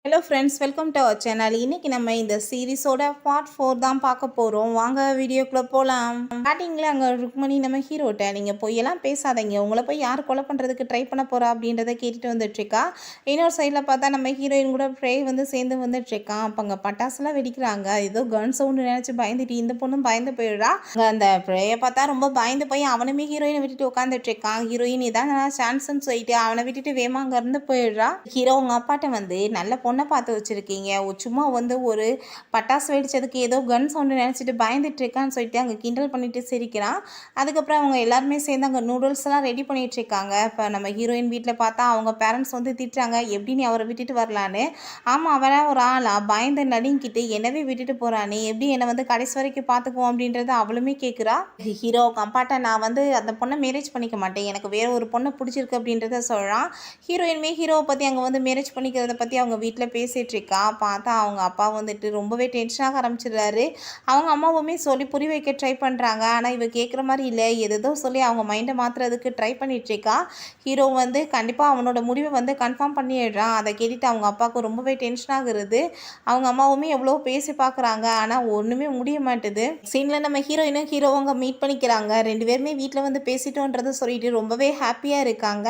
Hello friends, welcome to our channel. இன்னைக்கு நம்ம இந்த சீரிஸோட பார்ட் 4 தான் பார்க்க போகிறோம். வாங்க வீடியோக்குள்ளே போகலாம். ஸ்டார்டிங்கில் அங்கே ருக்மணி நம்ம ஹீரோட்ட நீங்கள் பொய்யெல்லாம் பேசாதீங்க, உங்களை போய் யார் கொலை பண்ணுறதுக்கு ட்ரை பண்ண போகிறா அப்படின்றத கேட்டுட்டு வந்துட்டுருக்கா. இன்னொரு சைடில் பார்த்தா நம்ம ஹீரோயின் கூட ப்ரே சேர்ந்து வந்துட்டுருக்கான். அப்போ அங்கே பட்டாசுலாம் வெடிக்கிறாங்க. ஏதோ கன் சவுண்டு நினச்சி பயந்துட்டு இந்த பொண்ணும் பயந்து போயிடுறா. அங்கே அந்த ப்ரேயை பார்த்தா ரொம்ப பயந்து போய் அவனுமே ஹீரோயினை விட்டுட்டு உட்காந்துட்ருக்கான். ஹீரோயின் இதான் சான்ஸ்ன்னு சொல்லிட்டு அவனை விட்டுட்டு வேமா அங்கேருந்து போயிடுறா. ஹீரோ உங்கள் அப்பாட்ட வந்து நல்ல பொண்ணை பார்த்து வச்சுருக்கீங்க, சும்மா ஒரு பட்டாசு வெடிச்சதுக்கு ஏதோ கன் சவுண்டு நினச்சிட்டு பயந்துட்டு இருக்கான்னு சொல்லிட்டு அங்கே கிண்டல் பண்ணிட்டு சிரிக்கிறான். அதுக்கப்புறம் அவங்க எல்லாருமே சேர்ந்து அங்கே நூடுல்ஸ்லாம் ரெடி பண்ணிட்டு இருக்காங்க. இப்போ நம்ம ஹீரோயின் வீட்டில் பார்த்தா அவங்க பேரண்ட்ஸ் திட்டுறாங்க, எப்படி நீ அவரை விட்டுட்டு வரலான்னு. ஆமாம், அவனா ஒரு ஆளா பயந்து நடுங்கிட்டு என்னவே விட்டுட்டு போகிறானே, எப்படி என்னை கடைசி வரைக்கும் பார்த்துக்குவோம் அப்படின்றத அவளுமே கேட்குறா. ஹீரோ கம்பாட்ட நான் அந்த பொண்ணை மேரேஜ் பண்ணிக்க மாட்டேன், எனக்கு வேற ஒரு பொண்ணை பிடிச்சிருக்கு அப்படின்றத சொல்கிறான். ஹீரோயின்மே ஹீரோவை பற்றி அங்கே மேரேஜ் பண்ணிக்கிறத பற்றி அவங்க வீட்டில் பேசிகிட்டு இருக்கா. பார்த்தா அவங்க அப்பா ரொம்பவே டென்ஷனாக ஆரம்பிச்சிடுறாரு. அவங்க அம்மாவுமே சொல்லி புரிய வைக்க ட்ரை பண்ணுறாங்க. ஆனால் இவ கேட்குற மாதிரி இல்லை, எதோ சொல்லி அவங்க மைண்டை மாற்றுறதுக்கு ட்ரை பண்ணிகிட்ருக்கா. ஹீரோ கண்டிப்பாக அவனோட முடிவை கன்ஃபார்ம் பண்ணிடுறான். அதை கேட்டுட்டு அவங்க அப்பாவுக்கு ரொம்பவே டென்ஷன் ஆகுறது. அவங்க அம்மாவுமே எவ்வளோ பேசி பார்க்குறாங்க, ஆனால் ஒன்றுமே முடிய மாட்டுது. சீனில் நம்ம ஹீரோயினும் ஹீரோவங்க மீட் பண்ணிக்கிறாங்க. ரெண்டு பேருமே வீட்டில் பேசிட்டோன்றதை சொல்லிட்டு ரொம்பவே ஹாப்பியாக இருக்காங்க.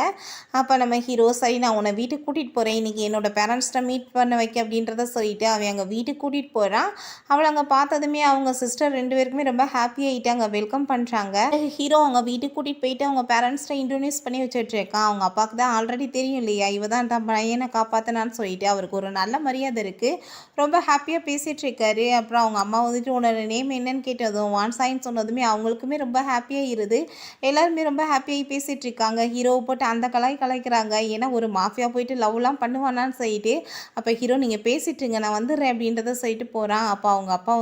அப்போ நம்ம ஹீரோ சரி நான் உன்னை வீட்டுக்கு கூட்டிகிட்டு போகிறேன், இன்றைக்கி என்னோட பேரண்ட்ஸ்ட்டை மீட் பண்ண வைக்க அப்படின்றத சொல்லிட்டு அவன் அங்கே வீட்டுக்கு கூட்டிகிட்டு போகிறான். அவளை அங்கே பார்த்ததுமே அவங்க சிஸ்டர் ரெண்டு பேருக்குமே ரொம்ப ஹாப்பியாகிட்டு அங்கே வெல்கம் பண்ணுறாங்க. ஹீரோ அவங்க வீட்டுக்கு கூட்டிகிட்டு போயிட்டு அவங்க பேரண்ட்ஸ்ட்டை இன்ட்ரோடியூஸ் பண்ணி வச்சுட்ருக்கான். அவங்க அப்பாவுக்கு தான் ஆல்ரெடி தெரியும் இல்லையா, இவ தான் தான் பையனை காப்பாற்றினான்னு சொல்லிட்டு அவருக்கு ஒரு நல்ல மரியாதை இருக்குது. ரொம்ப ஹாப்பியாக பேசிகிட்டு இருக்காரு. அப்புறம் அவங்க அம்மா உன்னோட நேம் என்னன்னு கேட்டதும் வான்சாயின்னு சொன்னதுமே அவங்களுக்குமே ரொம்ப ஹாப்பியாக இருது. எல்லாருமே ரொம்ப ஹாப்பியாகி பேசிகிட்டு இருக்காங்க. ஹீரோவை போட்டு அந்த கலாய்க்கிறாங்க. ஏன்னா ஒரு மாஃபியா போயிட்டு லவ்லாம் பண்ணுவானான்னு சொல்லிட்டு. அப்போ ஹீரோ நீங்கள் பேசிட்டுருங்க, நான் வந்துடுறேன் அப்படின்றத சொல்லிட்டு போகிறான். அப்போ அவங்க அப்பா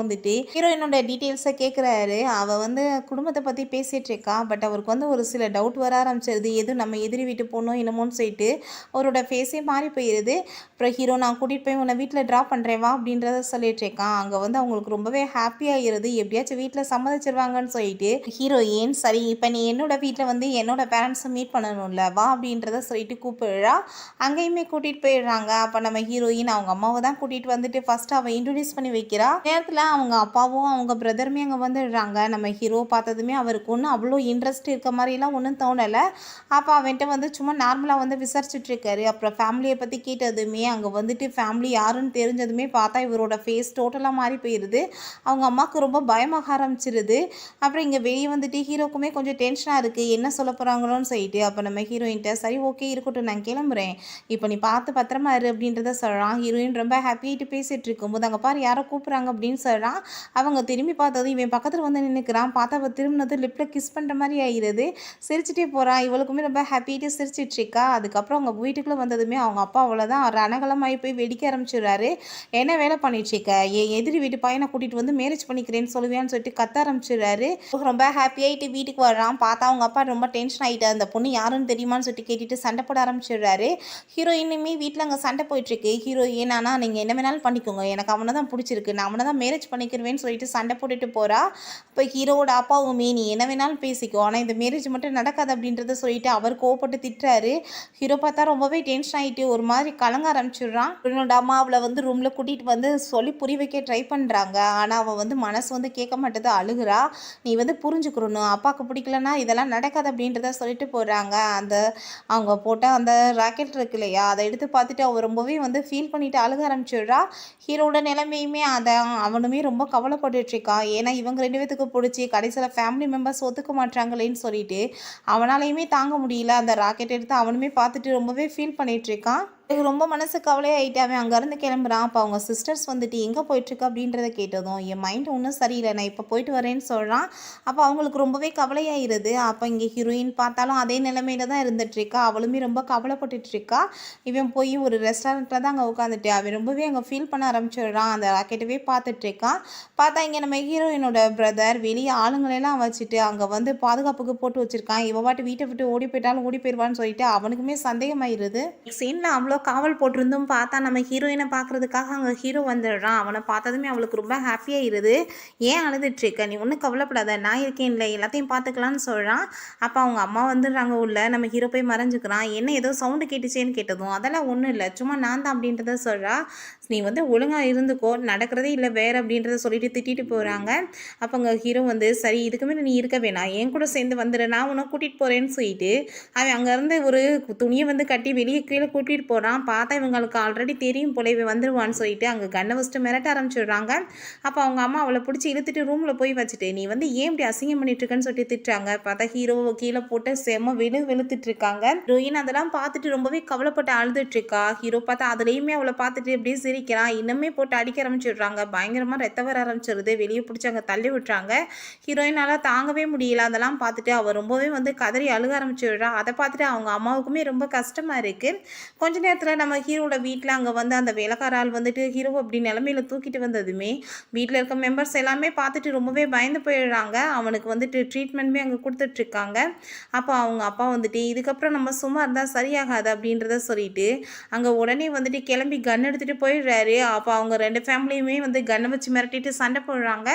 ஹீரோயினோட டீட்டெயில்ஸை கேட்குறாரு. அவள் குடும்பத்தை பற்றி பேசிகிட்டு இருக்கா. பட் அவருக்கு ஒரு சில டவுட் வர ஆரம்பிச்சிருது, எதுவும் நம்ம எதிரி வீட்டு போகணும் என்னமோன்னு சொல்லிட்டு அவரோட ஃபேஸே மாறி போயிடுது. அப்புறம் ஹீரோ நான் கூட்டிகிட்டு போய் உன்னை வீட்டில் ட்ராப் பண்ணுறேன் வா அப்படின்றத சொல்லிட்டு இருக்கான். அங்கே அவங்களுக்கு ரொம்பவே ஹாப்பியாகிடுது, எப்படியாச்சும் வீட்டில் சம்மதிச்சிருவாங்கன்னு சொல்லிட்டு. ஹீரோயின் சரி இப்போ நீ என்னோட வீட்டில் என்னோட பேரண்ட்ஸை மீட் பண்ணணும்ல வா அப்படின்றத சொல்லிட்டு கூப்பிடுறா. அங்கேயுமே கூட்டிகிட்டு போயிடுறாங்க. அப்போ நம்ம ஹீரோயின் அவங்க அம்மாவை தான் கூட்டிகிட்டு ஃபஸ்ட்டு அவள் இன்ட்ரடியூஸ் பண்ணி வைக்கிறா. நேரத்தில் அவங்க அப்பாவும் அவங்க பிரதருமே அங்கே வந்துடுறாங்க. நம்ம ஹீரோ பார்த்ததுமே அவருக்கு ஒன்றும் அவ்வளோ இன்ட்ரெஸ்ட் இருக்க மாதிரிலாம் ஒன்றும் தோணலை. அப்போ அவன்கிட்ட சும்மா நார்மலாக விசாரிச்சுட்ருக்காரு. அப்புறம் ஃபேமிலியை பற்றி கேட்டதுமே அங்கே ஃபேமிலி யாருன்னு தெரிஞ்சதுமே பார்த்தா இவரோட ஃபேஸ் டோட்டலாக மாறி போயிடுது. அவங்க அம்மாவுக்கு ரொம்ப பயமாக ஆரம்பிச்சிருது. அப்புறம் இங்கே வெளியே ஹீரோக்குமே கொஞ்சம் டென்ஷனாக இருக்குது, என்ன சொல்ல போகிறாங்களோன்னு சொல்லிட்டு. அப்போ நம்ம ஹீரோயின்ட்ட சரி ஓகே இருக்கட்டும் நான் கிளம்புறேன், இப்போ நீ பார்த்து பத்திரமா இரு அப்படின்றத சொல்கிறான். ஹீரோயின் ரொம்ப ஹாப்பியாகிட்டு பேசிகிட்டு இருக்கும்போது அங்கே பாரு யாரோ கூப்பிட்றாங்க அப்படின்னு சொல்கிறான். அவங்க திரும்பி பார்த்தது இவன் பக்கத்தில் நின்றுக்கிறான். பார்த்தா அவள் திரும்பினது லிப்பில் கிஸ் பண்ணுற மாதிரி ஆகிடுது. சிரிச்சிட்டே போகிறான். இவளுக்குமே ரொம்ப ஹாப்பியாகிட்டு சிரிச்சிட்ருக்கா. அதுக்கப்புறம் அவங்க வீட்டுக்குள்ளே வந்ததுமே அவங்க அப்பா அவ்வளோதான் ரணகலமாகி போய் வெடிக்க ஆரம்பிச்சிடுறாரு. என்ன வேலை பண்ணிட்டுருக்க, என் எதிரி வீட்டு பையனை கூட்டிகிட்டு மேரேஜ் பண்ணிக்கிறேன்னு சொல்லுவேன்னு சொல்லிட்டு கத்த ஆரம்பிச்சிடுறாரு. ரொம்ப ஹாப்பியாகிட்டு வீட்டுக்கு வர்றான். பார்த்தா அவங்க அப்பா ரொம்ப டென்ஷன் ஆகிட்டு அந்த பொண்ணு யாருன்னு தெரியுமான்னு சொல்லிட்டு கேட்டுட்டு சண்டை போட ஆரம்பிச்சிடுறாரு. ஹீரோயினுமே வீட்டில் அங்கே சண்டை போயிட்டுருக்கு. ஹீரோயின் ஆனால் நீங்கள் என்ன வேணாலும் பண்ணிக்கோங்க, எனக்கு அவனை தான் பிடிச்சிருக்கு, நான் அவனை தான் மேரேஜ் பண்ணிக்கிறவேன்னு சொல்லிட்டு சண்டை போட்டுட்டு போகிறா. இப்போ ஹீரோவோட அப்பாவுமே நீ என்ன வேணாலும் பேசிக்கோ, ஆனால் இந்த மேரேஜ் மட்டும் நடக்காது அப்படின்றத சொல்லிட்டு அவர் கோவப்பட்டு திட்டுறாரு. ஹீரோ பார்த்தா ரொம்பவே டென்ஷன் ஆகிட்டு ஒரு மாதிரி கலங்க ஆரம்பிச்சிடுறான். என்னோட அம்மா அவளை ரூமில் கூட்டிகிட்டு சொல்லி புரிய வைக்க ட்ரை பண்ணுறாங்க. ஆனால் அவள் மனசு கேட்க மாட்டேது, அழுகிறா. நீ புரிஞ்சுக்கிறணும், அப்பாவுக்கு பிடிக்கலன்னா இதெல்லாம் நடக்காது அப்படின்றத சொல்லிட்டு போகிறாங்க. அவங்க போட்ட அந்த ராக்கெட் இருக்கு இல்லையா, அதை எடுத்து பார்த்துட்டு அவள் ரொம்பவே ஃபீல் பண்ணிட்டு அழுக ஆரம்பிச்சிடுறா. ஹீரோட நிலைமையுமே அவனுமே ரொம்ப கவலைப்பட்டுட்ருக்கான். ஏன்னா இவங்க ரெண்டு பேத்துக்கு பிடிச்சி கடைசியில் ஃபேமிலி மெம்பர்ஸ் ஒத்துக்க மாட்டாங்களேன்னு சொல்லிட்டு அவனாலையுமே தாங்க முடியல. அந்த ராக்கெட் எடுத்து அவனுமே பார்த்துட்டு ரொம்பவே ஃபீல் பண்ணிகிட்ருக்கான். ரொம்ப மனசு கவலையாயிட்டு அவன் அங்கேருந்து கிளம்புறான். அப்போ அவங்க சிஸ்டர்ஸ் எங்கே போயிட்டுருக்கு அப்படின்றத கேட்டதும் என் மைண்ட் ஒன்றும் சரியில்லை, நான் இப்போ போயிட்டு வரேன்னு சொல்கிறான். அப்போ அவங்களுக்கு ரொம்பவே கவலையாயிருது. அப்போ இங்கே ஹீரோயின் பார்த்தாலும் அதே நிலைமையில தான் இருந்துகிட்ருக்கா. அவளுமே ரொம்ப கவலைப்பட்டுட்ருக்கா. இவன் போய் ஒரு ரெஸ்டாரண்ட்டில் தான் அங்கே உட்காந்துட்டு அவன் ரொம்பவே அங்கே ஃபீல் பண்ண ஆரம்பிச்சிடுறான். அந்த ராக்கெட்டவே பார்த்துட்ருக்கான். பார்த்தா இங்கே நம்ம ஹீரோயினோட பிரதர் வெளியே ஆளுங்களெல்லாம் வச்சுட்டு அங்கே பாதுகாப்புக்கு போட்டு வச்சுருக்கான். இவ பாட்டு வீட்டை விட்டு ஓடி போயிட்டாலும் ஓடி போயிடுவான்னு சொல்லிட்டு அவனுக்குமே சந்தேகமாயிருது. சீனில் அவ்வளோ காவல் போட்டிருந்தும் பார்த்தா நம்ம ஹீரோயினை பார்க்குறதுக்காக அங்கே ஹீரோ வந்துடுறான். அவனை பார்த்ததுமே அவளுக்கு ரொம்ப ஹாப்பியாகிடுது. ஏன் அழுதுட்ருக்க, நீ ஒன்றும் கவலைப்படாத, நான் இருக்கேன்ல, எல்லாத்தையும் பார்த்துக்கலான்னு சொல்கிறான். அப்போ அவங்க அம்மா வந்துடுறாங்க உள்ள. நம்ம ஹீரோ போய் மறைஞ்சுக்கிறான். என்ன ஏதோ சவுண்டு கேட்டுச்சேன்னு கேட்டதும் அதெல்லாம் ஒன்றும் இல்லை, சும்மா நான் தான் அப்படின்றத சொல்கிறா. நீ வந்து ஒழுங்காக இருந்துக்கோ, நடக்கிறதே இல்லை வேறு அப்படின்றத சொல்லிட்டு திட்டிட்டு போகிறாங்க. அப்போ அங்கே ஹீரோ வந்து சரி இதுக்கு மேலே நீ இருக்க வேணாம், என் கூட சேர்ந்து வந்துடு, நான் உன்னை கூட்டிகிட்டு போகிறேன்னு சொல்லிட்டு அவன் அங்கேருந்து ஒரு துணியை வந்து கட்டி வெளியே கீழே கூட்டிகிட்டு போகிறான். பார்த்தா இவங்களுக்கு ஆல்ரெடி தெரியும் போல இவன் வந்துடுவான்னு சொல்லிட்டு அங்கே கண்ணை வச்சுட்டு மிரட்ட ஆரம்பிச்சிடுறாங்க. அப்போ அவங்க அம்மா அவளை பிடிச்சி இழுத்துட்டு ரூமில் போய் வச்சுட்டு நீ வந்து ஏன் இப்படி அசிங்கம் பண்ணிட்டுருக்கன்னு சொல்லிட்டு திட்டுறாங்க. பார்த்தா ஹீரோவை கீழே போட்டு செம்ம வெளுத்துட்டு இருக்காங்க. ஹீரோயின் அதெல்லாம் பார்த்துட்டு ரொம்பவே கவலைப்பட்டு அழுதுட்டு இருக்கா. ஹீரோ பார்த்தா அதுலேயுமே அவளை பார்த்துட்டு அப்படியே சிரிக்கிறான். இன்னுமே போட்டு அடிக்க ஆரம்பிச்சிடுறாங்க. பயங்கரமாக ரத்த வர ஆரம்பிச்சிருது. வெளியே பிடிச்சி அங்கே தள்ளி விட்டுறாங்க. ஹீரோயினால் தாங்கவே முடியல. அதெல்லாம் பார்த்துட்டு அவள் ரொம்பவே வந்து கதறி அழுக ஆரம்பிச்சிடுறா. அதை பார்த்துட்டு அவங்க அம்மாவுக்குமே ரொம்ப கஷ்டமாக இருக்குது. கொஞ்ச நேரத்தில் நம்ம ஹீரோட வீட்டில் அங்கே வந்து அந்த வேலைக்கார ஆள் வந்துட்டு ஹீரோ அப்படி நிலமையில தூக்கிட்டு வந்ததுமே வீட்டில் இருக்க மெம்பர்ஸ் எல்லாமே பார்த்துட்டு ரொம்பவே பயந்து போயிடுறாங்க. அவனுக்கு வந்துட்டு ட்ரீட்மெண்ட்மே அங்கே கொடுத்துட்ருக்காங்க. அப்போ அவங்க அப்பா வந்துட்டு இதுக்கப்புறம் நம்ம சும்மா இருந்தால் சரியாகாது அப்படின்றத சொல்லிட்டு அங்கே உடனே வந்துட்டு கிளம்பி கன் எடுத்துகிட்டு போயிடுறாரு. அப்போ அவங்க ரெண்டு ஃபேமிலியுமே வந்து கன்னை வச்சு மிரட்டிட்டு சண்டை போடுறாங்க.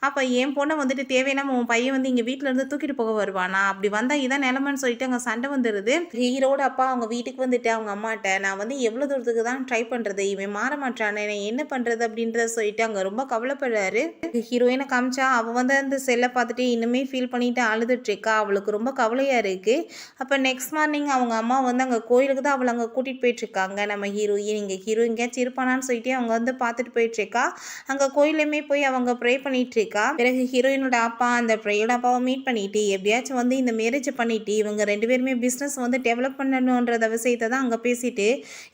அப்போ என் பொண்ணை வந்துட்டு தேவையில்லாம உன் பையன் வந்து இங்கே வீட்டில் இருந்து தூக்கிட்டு போக வருவானா, அப்படி வந்தால் இதான் நிலமைன்னு சொல்லிட்டு அங்கே சண்டை வந்துடுது. ஹீரோட அப்பா அவங்க வீட்டுக்கு வந்துட்டு அவங்க அம்மாட்ட நான் வந்து எவ்வளோ தூரத்துக்கு தான் ட்ரை பண்ணுறது, இவன் மாற மாட்டானே, நான் என்ன பண்ணுறது அப்படின்றத சொல்லிட்டு அங்கே ரொம்ப கவலைப்படுறாரு. ஹீரோயினை காமிச்சா அவள் வந்து அந்த செல்லை பார்த்துட்டு இன்னுமே ஃபீல் பண்ணிட்டு அழுதுட்ருக்கா. அவளுக்கு ரொம்ப கவலையாக இருக்குது. அப்போ நெக்ஸ்ட் மார்னிங் அவங்க அம்மா வந்து அங்கே கோயிலுக்கு தான் அவளை அங்கே கூட்டிகிட்டு போயிட்டுருக்காங்க. நம்ம ஹீரோயின் இங்கே ஹீரோ எங்கேயாச்சும் இருப்பானான்னு சொல்லிட்டு அவங்க வந்து பார்த்துட்டு போயிட்டுருக்கா. அங்கே கோயிலுமே போய் அவங்க ப்ரே பண்ணிகிட்ருக்கா. பிறகு ஹீரோயினோட அப்பா அந்த ப்ரேயோட அப்பாவை மீட் பண்ணிட்டு எப்படியாச்சும் வந்து இந்த மேரேஜ் பண்ணிட்டு இவங்க ரெண்டு பேருமே பிஸ்னஸ் வந்து டெவலப் பண்ணணுன்றத விஷயத்தை தான் அங்கே பேசிட்டு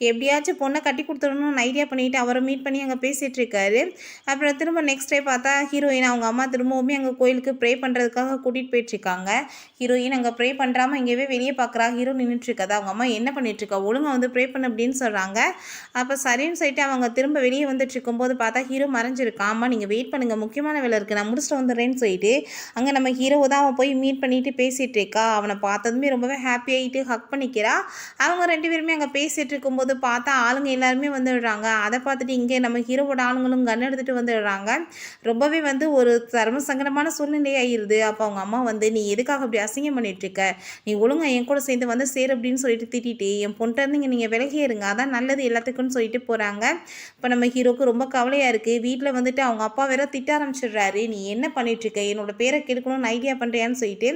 எப்படியாச்சும் பொண்ணை கட்டி கொடுத்துடணும்னு ஐடியா பண்ணிட்டு அவரை மீட் பண்ணி அங்கே பேசிகிட்டு இருக்காரு. அப்புறம் திரும்ப நெக்ஸ்ட் டே பார்த்தா ஹீரோயின் அவங்க அம்மா திரும்பவுமே அங்கே கோயிலுக்கு ப்ரே பண்ணுறதுக்காக கூட்டிகிட்டு போயிட்டுருக்காங்க. ஹீரோயின் அங்கே ப்ரே பண்ணுறாமல் இங்கேயே வெளியே பார்க்குறா. ஹீரோ நின்றுட்டுருக்காதா. அவங்க அம்மா என்ன பண்ணிட்டுருக்கா, ஒழுங்காக வந்து ப்ரே பண்ணு அப்படின்னு சொல்கிறாங்க. அப்போ சரின்னு சொல்லிட்டு அவங்க திரும்ப வெளியே வந்துட்டு இருக்கும்போது பார்த்தா ஹீரோ மறைஞ்சிருக்கான். அம்மா நீங்கள் வெயிட் பண்ணுங்கள், முக்கியமான வேலை இருக்குது, நான் முடிச்சுட்டு வந்துடுறேன்னு சொல்லிட்டு அங்கே நம்ம ஹீரோவை தான் அவன் போய் மீட் பண்ணிட்டு பேசிகிட்டு இருக்கா. அவனை பார்த்ததுமே ரொம்பவே ஹாப்பி ஆகிட்டு ஹக் பண்ணிக்கிறா. அவங்க ரெண்டு பேருமே அங்கே பேசிகிட்டு இருக்கும்போது பார்த்தா ஆளுங்க எல்லாருமே வந்துடுறாங்க. அதை பார்த்துட்டு இங்கே நம்ம ஹீரோவோட ஆளுங்களும் கன் எடுத்துகிட்டு வந்துடுறாங்க. ரொம்பவே வந்து ஒரு தர்ம சங்கடமான சூழ்நிலை ஆகிடுது. அப்போ அவங்க அம்மா வந்து நீ எதுக்காக அப்படி அசிங்கம் பண்ணிகிட்ருக்க, நீ ஒழுங்காக என் கூட சேர்ந்து வந்து சேரு அப்படின்னு சொல்லிட்டு திட்டிட்டு என் பொண்ணிருந்து நீங்கள் விலகி இருங்க, அதான் நல்லது எல்லாத்துக்குன்னு சொல்லிட்டு போகிறாங்க. இப்போ நம்ம ஹீரோக்கு ரொம்ப கவலையாக இருக்குது. வீட்டில் வந்துட்டு அவங்க அப்பா வேற திட்ட ஆரம்பிச்சிடுறாரு. நீ என்ன பண்ணிகிட்ருக்க, என்னோட பேரை கெடுக்கணும்னு ஐடியா பண்ணுறியான்னு சொல்லிட்டு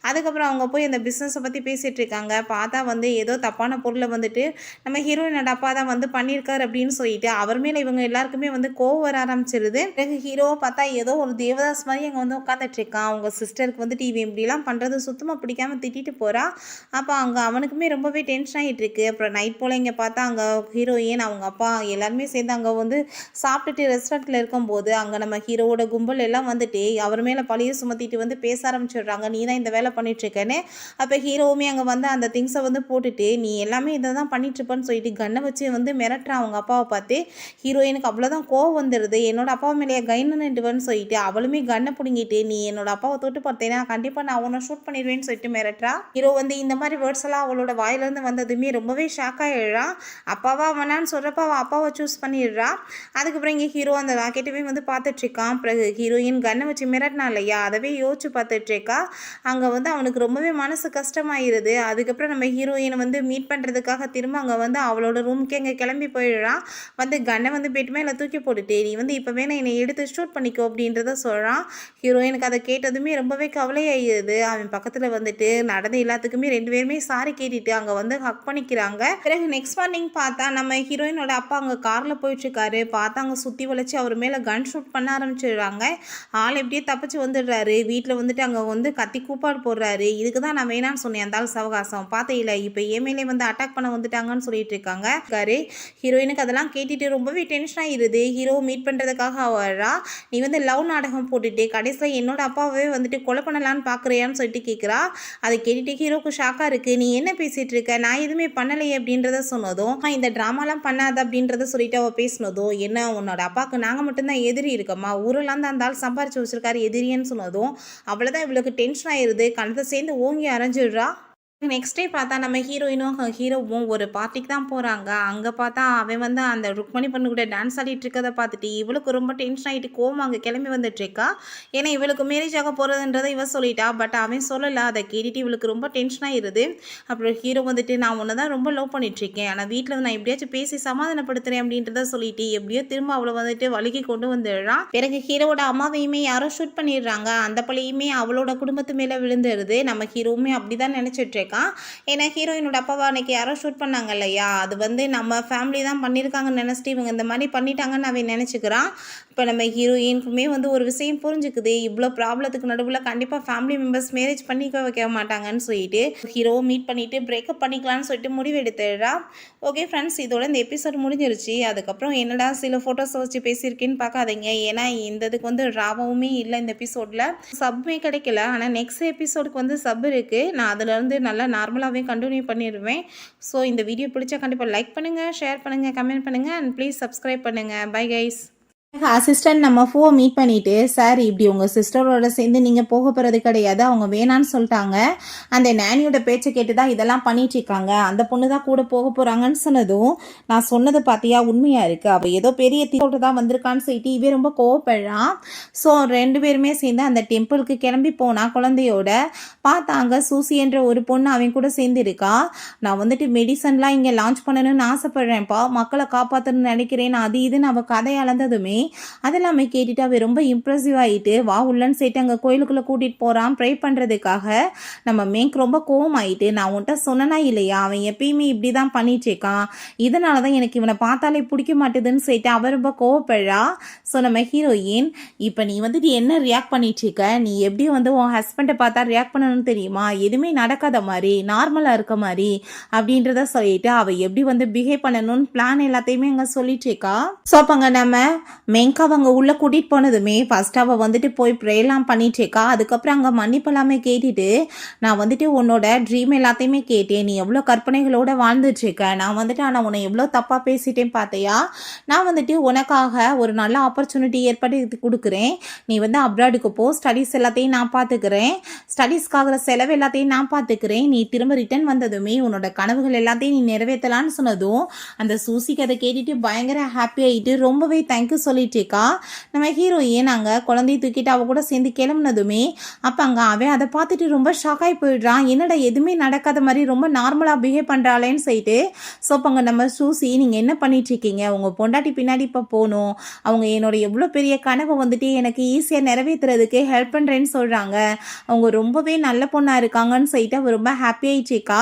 அதுக்கப்புறம் அவங்க போய் அந்த பிஸ்னஸை பற்றி பேசிகிட்டு இருக்காங்க. பார்த்தா வந்து ஏதோ தப்பான பொருளை வந்துட்டு நம்ம ஹீரோயினோட அப்பா தான் வந்து பண்ணியிருக்காரு அப்படின்னு சொல்லிட்டு அவர் மேலே இவங்க எல்லாருக்குமே வந்து கோவம் வர ஆரம்பிச்சிருது. பிறகு ஹீரோவை பார்த்தா ஏதோ ஒரு தேவதாஸ் மாதிரி அங்கே வந்து உட்காந்துட்டு இருக்கான். அவங்க சிஸ்டருக்கு வந்துட்டு இவன் இப்படிலாம் பண்ணுறது சுத்தமாக பிடிக்காம திட்டிட்டு போகிறா. அப்போ அங்கே அவனுக்குமே ரொம்பவே டென்ஷன் ஆகிட்டு இருக்கு. அப்புறம் நைட் போல் இங்கே பார்த்தா அங்கே ஹீரோயின் அவங்க அப்பா எல்லாருமே சேர்ந்து அங்கே வந்து சாப்பிட்டுட்டு ரெஸ்டாரண்ட்டில் இருக்கும்போது அங்கே நம்ம ஹீரோவோட கும்பல் எல்லாம் வந்துட்டு அவர் மேலே பழியை சுமத்திட்டு வந்து பேச ஆரம்பிச்சிடுறாங்க. நீ தான் இந்த வேலை பண்ணிட்டுருக்கேன்னு. அப்போ ஹீரோவுமே அங்கே வந்து அந்த திங்ஸை வந்து போட்டுட்டு நீ எல்லாமே இதை தான் பண்ணிட்டுருப்பேன்னு சொல்லிட்டு கன்னை வச்சு வந்து மிரட்டுறான் அவங்க அப்பாவை பார்த்து. ஹீரோயினுக்கு அவ்வளோதான் கோவம் வந்துடுது. என்னோட அப்பாவை மேலேயே கைன்னுட்டுவேன்னு சொல்லிட்டு அவளுமே கன்னை பிடுங்கிட்டு நீ என்னோட அப்பாவை தொட்டு பார்த்தேன்னா கண்டிப்பாக நான் உன்னை ஷூட் பண்ணிடுவேன்னு சொல்லிட்டு மிரட்டுறா. ஹீரோ வந்து இந்த மாதிரி வேர்ட்ஸ் எல்லாம் அவளோட வாயிலேருந்து வந்ததுமே ரொம்பவே ஷாக் ஆகிடுறான். அப்பாவா வேணான்னு சொல்கிறப்ப அவள் அப்பாவை சூஸ் பண்ணிடுறா. அதுக்கப்புறம் இங்கே ஹீரோ அந்த ராக்கெட்டவே வந்து பார்த்துட்ருக்கான். பிறகு ஹீரோயின் கன்னை வச்சு மிரட்டினா இல்லையா, அதவே யோசிச்சு பார்த்துட்ருக்கா. அங்கே வந்து அவனுக்கு ரொம்பவே மனசு கஷ்டமாயிருது. அதுக்கப்புறம் நம்ம ஹீரோயினை வந்து மீட் பண்ணுறதுக்காக திரும்ப அங்கே வந்து அவளோட ரூமுக்கு அங்கே கிளம்பி போயிடுறான். வந்து கன்னை வந்து பெட் மேலே தூக்கி போட்டுட்டு நீ வந்து இப்போ வேணா என்னை எடுத்து ஷூட் பண்ணிக்கோ அப்படின்றத சொல்கிறான். ஹீரோயினுக்கு அதை கேட்டதுமே ரொம்பவே கவலையாகிடுது. அவன் பக்கத்தில் வந்துட்டு நடந்த எல்லாத்துக்குமே ரெண்டு பேருமே சாரி கேட்டுட்டு அங்கே வந்து ஹக் பண்ணிக்கிறாங்க. பிறகு நெக்ஸ்ட் மார்னிங் பார்த்தா நம்ம ஹீரோயினோட அப்பா அங்கே காரில் போயிட்டுருக்காரு. பார்த்தா அங்கே சுற்றி வளைச்சி அவர் மேலே கன் ஷூட் பண்ண ஆரம்பிச்சிடுறாங்க. ஆள் எப்படியே தப்பிச்சு வந்துடுறாரு. வீட்டில் வந்துட்டு அங்கே வந்து கத்தி கூப்பாடு போடுறாரு. இதுக்கு தான் நான் வேணான்னு சொன்னேன் அந்த ஆள் சவகாசம் பார்த்தையில இப்போ ஏமேலே வந்து அட்டாக் பண்ண வந்துட்டாங்கன்னு சொல்லிட்டு இருக்காங்க. ஹீரோயினுக்கு அதெல்லாம் கேட்டுட்டு ரொம்பவே டென்ஷன் ஆகிடுது. ஹீரோவை மீட் பண்ணுறதுக்காக வர்றா. நீ வந்து லவ் நாடகம் போட்டுட்டு கடைசியில் என்னோட அப்பாவே வந்துட்டு கொலை பண்ணலான்னு பார்க்குறியான்னு சொல்லிட்டு கேட்குறா. அதை கேட்டுட்டு ஹீரோக்கு ஷாக்காக இருக்குது. நீ என்ன பேசிகிட்டு இருக்க, நான் எதுவுமே பண்ணலையே அப்படின்றத சொன்னதும் இந்த ட்ராமாலாம் பண்ணாத அப்படின்றத சொல்லிட்டு அவள் பேசினதும் என்ன உன்னோட அப்பாவுக்கு நாங்கள் மட்டும்தான் எதிரி இருக்கம்மா, ஊரெல்லாம் தான் அந்த ஆள் சம்பாரிச்சு வச்சிருக்காரு எதிரின்னு சொன்னதும் அவ்வளோதான் இவளுக்கு டென்ஷன் ஆயிடுது. கணத்தை சேர்ந்து ஓங்கி அரைஞ்சிடுறா. நெக்ஸ்ட் டே பார்த்தா நம்ம ஹீரோயினும் ஹீரோவும் ஒரு பார்ட்டிக்கு தான் போகிறாங்க. அங்கே பார்த்தா அவன் வந்து அந்த ருக்மணி பொண்ணு கூட டான்ஸ் ஆடிட்டு இருக்கதை பார்த்துட்டு இவளுக்கு ரொம்ப டென்ஷன் ஆகிட்டு கோவம் அங்கே கிளம்பி வந்துட்டுருக்கா. ஏன்னா இவளுக்கு மேரேஜ் ஆக போகிறதுன்றதை இவ சொல்லிட்டா. பட் அவன் சொல்லலை. அதை கேட்டுட்டு இவளுக்கு ரொம்ப டென்ஷன் ஆகிடுது. அப்புறம் ஹீரோ வந்துட்டு நான் உன்னை தான் ரொம்ப லவ் பண்ணிட்டுருக்கேன், ஆனால் வீட்டில் நான் எப்படியாச்சும் பேசி சமாதானப்படுத்துறேன் அப்படின்றத சொல்லிட்டு எப்படியோ திரும்ப அவளை வந்துட்டு வலிக்கு கொண்டு வந்துடுறான். பிறகு ஹீரோவோட அம்மாவையுமே யாரோ ஷூட் பண்ணிடுறாங்க. அந்த பழியுமே அவளோட குடும்பத்து மேலே விழுந்துடுது. நம்ம ஹீரோவுமே அப்படி தான் நினச்சிட்டு ஏன்னா ஹீரோயினோட அப்பாவை அன்னைக்கு யாரோ ஷூட் பண்ணாங்க இல்லையா, அது வந்து நம்ம ஃபேமிலி தான் பண்ணியிருக்காங்கன்னு நினச்சிட்டு இவங்க இந்த மாதிரி பண்ணிட்டாங்கன்னு அவன் நினச்சிக்கிறான். இப்போ நம்ம ஹீரோயினுக்குமே வந்து ஒரு விஷயம் புரிஞ்சுக்குது, இவ்வளோ ப்ராப்ளத்துக்கு நடுவில் கண்டிப்பாக ஃபேமிலி மெம்பர்ஸ் மேரேஜ் பண்ணிக்க வைக்க மாட்டாங்கன்னு சொல்லிட்டு ஹீரோவை மீட் பண்ணிவிட்டு பிரேக்கப் பண்ணிக்கலான்னு சொல்லிட்டு முடிவு எடுத்துடுறா. ஓகே ஃப்ரெண்ட்ஸ், இதோட இந்த எபிசோட் முடிஞ்சிருச்சு. அதுக்கப்புறம் என்னடா சில ஃபோட்டோஸை வச்சு பேசியிருக்கேன்னு பார்க்காதீங்க. ஏன்னா இந்த இதுக்கு வந்து ராவவுமே இல்லை இந்த எபிசோடில், சப்புமே கிடைக்கல. ஆனால் நெக்ஸ்ட் எபிசோடுக்கு வந்து சப் இருக்குது. நான் அதிலேருந்து நல்லா நார்மலாகவே கண்டினியூ பண்ணிடுவேன். ஸோ இந்த வீடியோ பிடிச்சா கண்டிப்பாக லைக் பண்ணுங்கள், ஷேர் பண்ணுங்கள், கமெண்ட் பண்ணுங்கள் அண்ட் ப்ளீஸ் சப்ஸ்கிரைப் பண்ணுங்கள். Bye guys. அசிஸ்டன்ட் நம்ம ஃபோவை மீட் பண்ணிவிட்டு, சார் இப்படி உங்கள் சிஸ்டரோட சேர்ந்து நீங்கள் போக போகிறது கிடையாது, அவங்க வேணான்னு சொல்லிட்டாங்க, அந்த நேனியோட பேச்சை கேட்டு தான் இதெல்லாம் பண்ணிகிட்ருக்காங்க, அந்த பொண்ணு தான் கூட போக போகிறாங்கன்னு சொன்னதும் நான் சொன்னது பார்த்தியா உண்மையாக இருக்குது, அவள் ஏதோ பெரிய தீட்டோடு தான் வந்திருக்கான்னு சொல்லிட்டு இவே ரொம்ப கோவப்படுறான். ஸோ 2 பேருமே சேர்ந்து அந்த டெம்பிளுக்கு கிளம்பி போனால் குழந்தையோட பார்த்தாங்க சூசி என்ற ஒரு பொண்ணு அவன் கூட சேர்ந்துருக்கா. நான் வந்துட்டு மெடிசன்லாம் இங்கே லான்ச் பண்ணணும்னு ஆசைப்பட்றேன்ப்பா, மக்களை காப்பாற்றணும்னு நினைக்கிறேன், அது இதுன்னு அவள் கதை அளந்ததுமே அதெல்லாமே கேட்டுட்டு அவ ரொம்ப இம்ப்ரெசிவ் ஆகிட்டு வா உள்ளன்னு சேர்த்து அங்கே கோயிலுக்குள்ளே கூட்டிகிட்டு போகிறான் ப்ரே பண்ணுறதுக்காக. நம்ம மேங்க் ரொம்ப கோவம் ஆகிட்டு, நான் உன்ட்ட சொன்னனா இல்லையா, அவன் எப்பயுமே இப்படி தான் பண்ணிட்டுருக்கான், இதனால தான் எனக்கு இவனை பார்த்தாலே பிடிக்க மாட்டேதுன்னு சொல்லிட்டு அவ ரொம்ப கோவப்படுறா. ஸோ நம்ம ஹீரோயின், இப்போ நீ வந்துட்டு என்ன ரியாக்ட் பண்ணிட்டுருக்க, நீ எப்படி வந்து உன் ஹஸ்பண்டை பார்த்தா ரியாக்ட் பண்ணணும்னு தெரியுமா, எதுவுமே நடக்காத மாதிரி நார்மலாக இருக்க மாதிரி அப்படின்றத சொல்லிட்டு அவள் எப்படி வந்து பிஹேவ் பண்ணணும்னு பிளான் எல்லாத்தையுமே அங்கே சொல்லிட்டுருக்கா. ஸோ அப்போங்க நம்ம மேங்கா அவங்க உள்ளே கூட்டிகிட்டு போனதுமே ஃபஸ்ட் அவள் வந்துட்டு போய் ப்ரேலாம் பண்ணிட்டுருக்கா. அதுக்கப்புறம் அங்கே மன்னிப்பு எல்லாமே கேட்டுட்டு, நான் வந்துட்டு உன்னோட ட்ரீம் எல்லாத்தையுமே கேட்டேன், நீ எவ்வளோ கற்பனைகளோடு வாழ்ந்துட்டுருக்க, நான் வந்துட்டு ஆனால் உன்னை எவ்வளோ தப்பாக பேசிட்டேன் பார்த்தியா, நான் வந்துட்டு உனக்காக ஒரு நல்ல ஆப்பர்ச்சுனிட்டி ஏற்படுத்தி கொடுக்குறேன், நீ வந்து அப்ராடுக்கு போ, ஸ்டடீஸ் எல்லாத்தையும் நான் பார்த்துக்கிறேன், ஸ்டடீஸ்க்காகிற செலவு எல்லாத்தையும் நான் பார்த்துக்கிறேன், நீ திரும்ப ரிட்டர்ன் வந்ததுமே உன்னோட கனவுகள் எல்லாத்தையும் நீ நிறைவேற்றலான்னு சொன்னதும் அந்த சூசிக்கு அதை கேட்டுட்டு பயங்கர ஹாப்பி ஆகிட்டு ரொம்பவே தேங்க்யூ சொல்லிட்டுருக்கா. நம்ம ஹீரோயின் அங்கே குழந்தைய தூக்கிட்டு அவ கூட சேர்ந்து கிளம்புனதுமே அப்போ அங்கே அவன் அதை பார்த்துட்டு ரொம்ப ஷாக்காகி போயிடுறான், என்னடா எதுவுமே நடக்காத மாதிரி ரொம்ப நார்மலாக பிஹேவ் பண்ணுறாளேன்னு சொல்லிட்டு. ஸோ அப்போ அங்கே நம்ம சூசி, நீங்கள் என்ன பண்ணிட்டுருக்கீங்க, உங்கள் பொண்டாட்டி பின்னாடி இப்போ போகணும், அவங்க என்னோட எவ்வளோ பெரிய கனவை வந்துட்டு எனக்கு ஈஸியாக நிறைவேற்றுறதுக்கு ஹெல்ப் பண்ணுறேன்னு சொல்கிறாங்க, அவங்க ரொம்பவே நல்ல பொண்ணாக இருக்காங்கன்னு சொல்லிட்டு அவள் ரொம்ப ஹாப்பி ஆகிடுச்சிக்கா.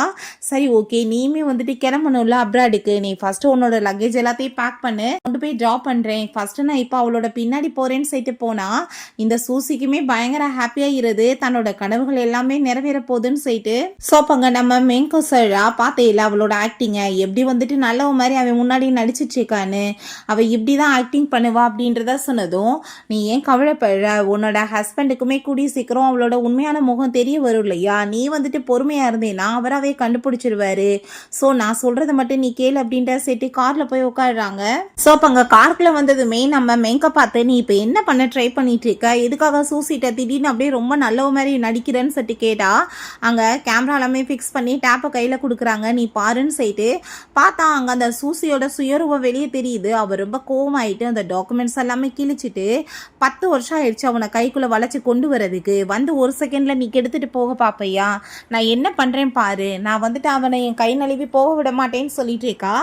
சரி ஓகே, நீயுமே வந்துட்டு கிளம்பணும்ல அப்ராடுக்கு, நீ ஃபஸ்ட்டு உன்னோட லக்கேஜ் எல்லாத்தையும் பேக் பண்ணு, கொண்டு போய் ட்ராப் பண்ணுறேன், ஃபஸ்ட்டு நான் இப்போ அவளோட பின்னாடி போகிறேன்னு சொல்லிட்டு போனால் இந்த சூசிக்குமே பயங்கர ஹாப்பியாகிறது, தன்னோட கனவுகள் எல்லாமே நிறைவேற போகுதுன்னு சொல்லிட்டு. ஸோ அப்போங்க நம்ம மேங்கோ சரா பார்த்தேல அவளோட ஆக்டிங்கை எப்படி வந்துட்டு நல்லவ மாதிரி அவன் முன்னாடி நடிச்சிட்ருக்கான்னு, அவள் இப்படி தான் ஆக்டிங் பண்ணுவா அப்படின்றத சொன்னதும் நீ ஏன் கவலைப்படுற, உன்னோட ஹஸ்பண்டுக்குமே கூடிய சீக்கிரம் அவளோட உண்மையான முகம் தெரிய வரும் இல்லையா, நீ வந்துட்டு பொறுமையாக இருந்தேன்னா அவராகவே கண்டுபிடிச்சிருவாரு, ஸோ நான் சொல்கிறத மட்டும் நீ கேளு அப்படின்ற சேர்த்து காரில் போய் உட்காடுறாங்க. ஸோ அப்போ அங்கே காருக்குள்ளே வந்ததுமே நம்ம மேங்கை பார்த்து, நீ இப்போ என்ன பண்ண ட்ரை பண்ணிட்டு இருக்க, எதுக்காக சூசிட்ட திடீர்னு அப்படியே ரொம்ப நல்லவ மாதிரி நடிக்கிறேன்னு சொல்லிட்டு கேட்டா, அங்கே கேமரா எல்லாமே ஃபிக்ஸ் பண்ணி டேப்பை கையில் கொடுக்குறாங்க, நீ பாருன்னு சொல்லிட்டு பார்த்தா அங்கே அந்த சூசியோட சுயரூபம் வெளியே தெரியுது. அவர் ரொம்ப கோவமாயிட்டு அந்த டாக்குமெண்ட்ஸ் எல்லாமே கிழிச்சிட்டு 10 வருஷம் ஆயிடுச்சு அவனை கைக்குள்ளே வளைச்சி கொண்டு வரதுக்கு, வந்து ஒரு செகண்டில் நீ கெடுத்துட்டு போக பார்ப்பையா, நான் என்ன பண்ணுறேன் பாரு, நான் வந்துட்டு அவனை என் கை நழுவி போக விட மாட்டேன்னு சொல்லிட்டு இருக்கா.